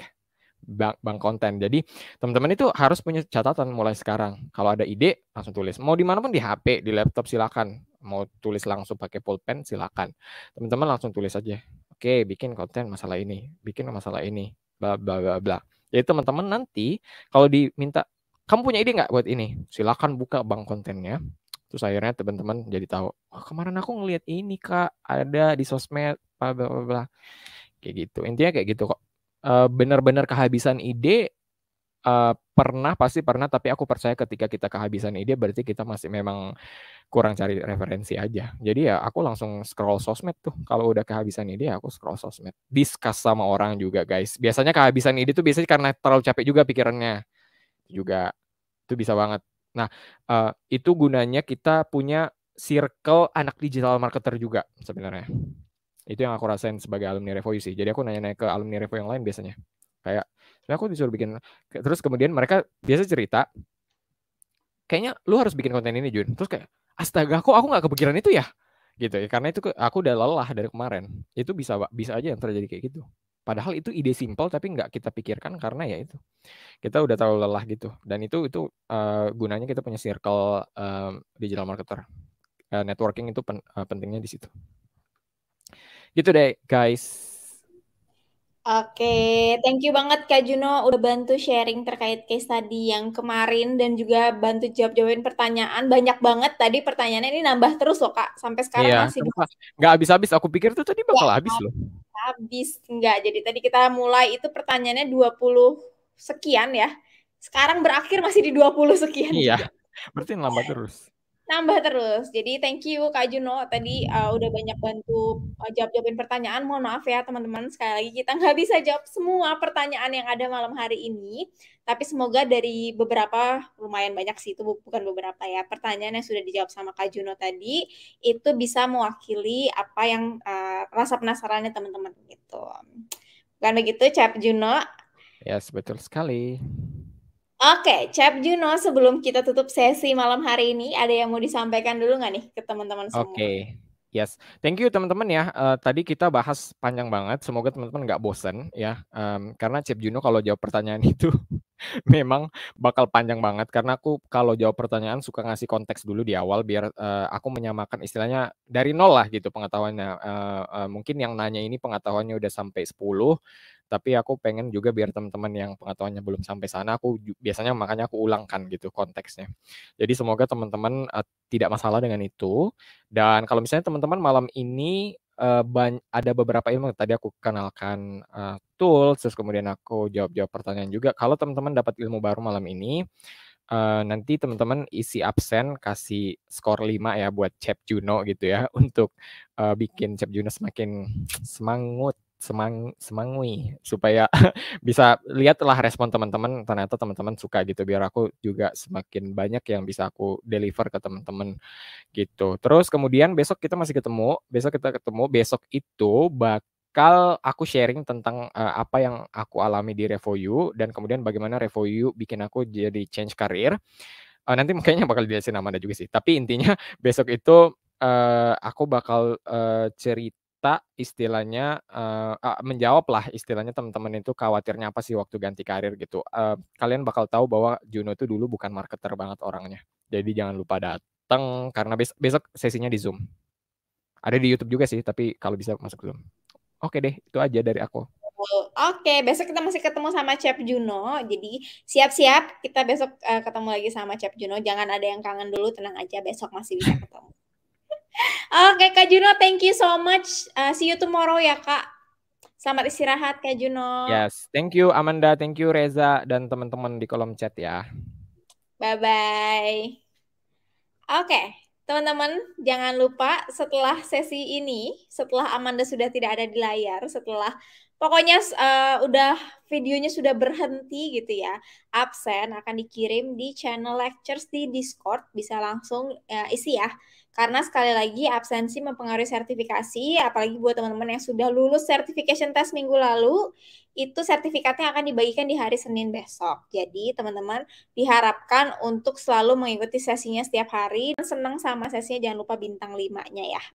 konten. Jadi teman-teman itu harus punya catatan mulai sekarang. Kalau ada ide langsung tulis. Mau dimanapun, di HP, di laptop silakan. Mau tulis langsung pakai pulpen silakan. Teman-teman langsung tulis aja. Oke, bikin konten masalah ini, bikin masalah ini, bla bla bla bla. Jadi teman-teman nanti kalau diminta, kamu punya ide nggak buat ini? Silakan buka bank kontennya. Terus akhirnya teman-teman jadi tahu, oh kemarin aku ngeliat ini Kak, ada di sosmed, bla bla bla. Kayak gitu. Intinya kayak gitu kok. Benar-benar kehabisan ide pasti pernah, tapi aku percaya ketika kita kehabisan ide berarti kita masih memang kurang cari referensi aja. Jadi ya aku langsung scroll sosmed tuh. Kalau udah kehabisan ide aku scroll sosmed. Discuss sama orang juga guys. Biasanya kehabisan ide tuh biasanya karena terlalu capek juga pikirannya. Juga itu bisa banget. Nah, itu gunanya kita punya circle anak digital marketer juga sebenarnya. Itu yang aku rasain sebagai alumni Revoyu sih. Jadi aku nanya-nanya ke alumni Revo yang lain biasanya. Kayak, sebenarnya aku disuruh bikin, terus kemudian mereka biasa cerita, kayaknya lu harus bikin konten ini Jun. Terus kayak, astaga kok aku gak kepikiran itu ya? Gitu ya, karena itu aku udah lelah dari kemarin. Itu bisa aja yang terjadi kayak gitu. Padahal itu ide simpel tapi nggak kita pikirkan karena ya itu kita udah terlalu lelah gitu. Dan itu gunanya kita punya circle digital marketer. Networking itu pentingnya di situ. Gitu deh guys. Oke, thank you banget Kak Juno udah bantu sharing terkait case tadi yang kemarin dan juga bantu jawab-jawabin pertanyaan. Banyak banget tadi pertanyaannya, ini nambah terus loh Kak. Sampai sekarang Iya, masih nggak habis-habis. Aku pikir tuh tadi bakal habis loh. habis. Enggak, jadi tadi kita mulai itu pertanyaannya 20 sekian ya. Sekarang berakhir masih di 20 sekian Iya, juga. berarti nambah terus. Nambah terus. Jadi thank you Kak Juno tadi udah banyak bantu jawab-jawabin pertanyaan. Mohon maaf ya teman-teman, sekali lagi kita nggak bisa jawab semua pertanyaan yang ada malam hari ini. Tapi semoga dari beberapa, lumayan banyak sih, itu bukan beberapa ya, pertanyaan yang sudah dijawab sama Kak Juno tadi, itu bisa mewakili apa yang rasa penasarannya teman-teman gitu. Bukan begitu, Cap Juno? Yes, betul sekali. Oke, Cap Juno, sebelum kita tutup sesi malam hari ini, ada yang mau disampaikan dulu nggak nih ke teman-teman semua? Oke, yes. Thank you teman-teman ya. Tadi kita bahas panjang banget. Semoga teman-teman nggak bosen ya. Karena Cip Juno kalau jawab pertanyaan itu memang bakal panjang banget. Karena aku kalau jawab pertanyaan suka ngasih konteks dulu di awal biar aku menyamakan istilahnya dari nol lah gitu pengetahuannya. Mungkin yang nanya ini pengetahuannya udah sampai 10, tapi aku pengen juga biar teman-teman yang pengetahuannya belum sampai sana, biasanya makanya aku ulangkan gitu konteksnya. Jadi semoga teman-teman tidak masalah dengan itu. Dan kalau misalnya teman-teman malam ini ada beberapa ilmu tadi aku kenalkan tools, terus kemudian aku jawab-jawab pertanyaan juga. Kalau teman-teman dapat ilmu baru malam ini, nanti teman-teman isi absen kasih skor 5 ya buat Cep Juno gitu ya untuk bikin Cep Juno semakin semangui supaya bisa lihatlah respon teman-teman, ternyata teman-teman suka gitu biar aku juga semakin banyak yang bisa aku deliver ke teman-teman gitu. Terus kemudian besok kita masih ketemu, besok itu bakal aku sharing tentang apa yang aku alami di Revoyu dan kemudian bagaimana Revoyu bikin aku jadi change career. Nanti kayaknya bakal dijelasin Amanda juga sih. Tapi intinya besok itu aku bakal cerita istilahnya menjawab lah istilahnya teman-teman itu khawatirnya apa sih waktu ganti karir gitu. Kalian bakal tahu bahwa Juno itu dulu bukan marketer banget orangnya. Jadi jangan lupa datang karena besok sesinya di Zoom. Ada di YouTube juga sih, tapi kalau bisa masuk Zoom. Oke deh, itu aja dari aku. Oke, besok kita masih ketemu sama Chef Juno. Jadi siap-siap kita besok ketemu lagi sama Chef Juno. Jangan ada yang kangen dulu, tenang aja. Besok masih bisa ketemu. Oke, Kak Juno, thank you so much. See you tomorrow ya, Kak. Selamat istirahat, Kak Juno. Yes, thank you Amanda, thank you Reza dan teman-teman di kolom chat ya. Bye-bye. Oke, teman-teman, jangan lupa setelah sesi ini, setelah Amanda sudah tidak ada di layar, setelah pokoknya udah videonya sudah berhenti gitu ya, absen akan dikirim di channel lectures di Discord, bisa langsung isi ya. Karena sekali lagi absensi mempengaruhi sertifikasi, apalagi buat teman-teman yang sudah lulus certification test minggu lalu, itu sertifikatnya akan dibagikan di hari Senin besok. Jadi teman-teman diharapkan untuk selalu mengikuti sesinya setiap hari. Senang sama sesinya, jangan lupa bintang 5-nya ya.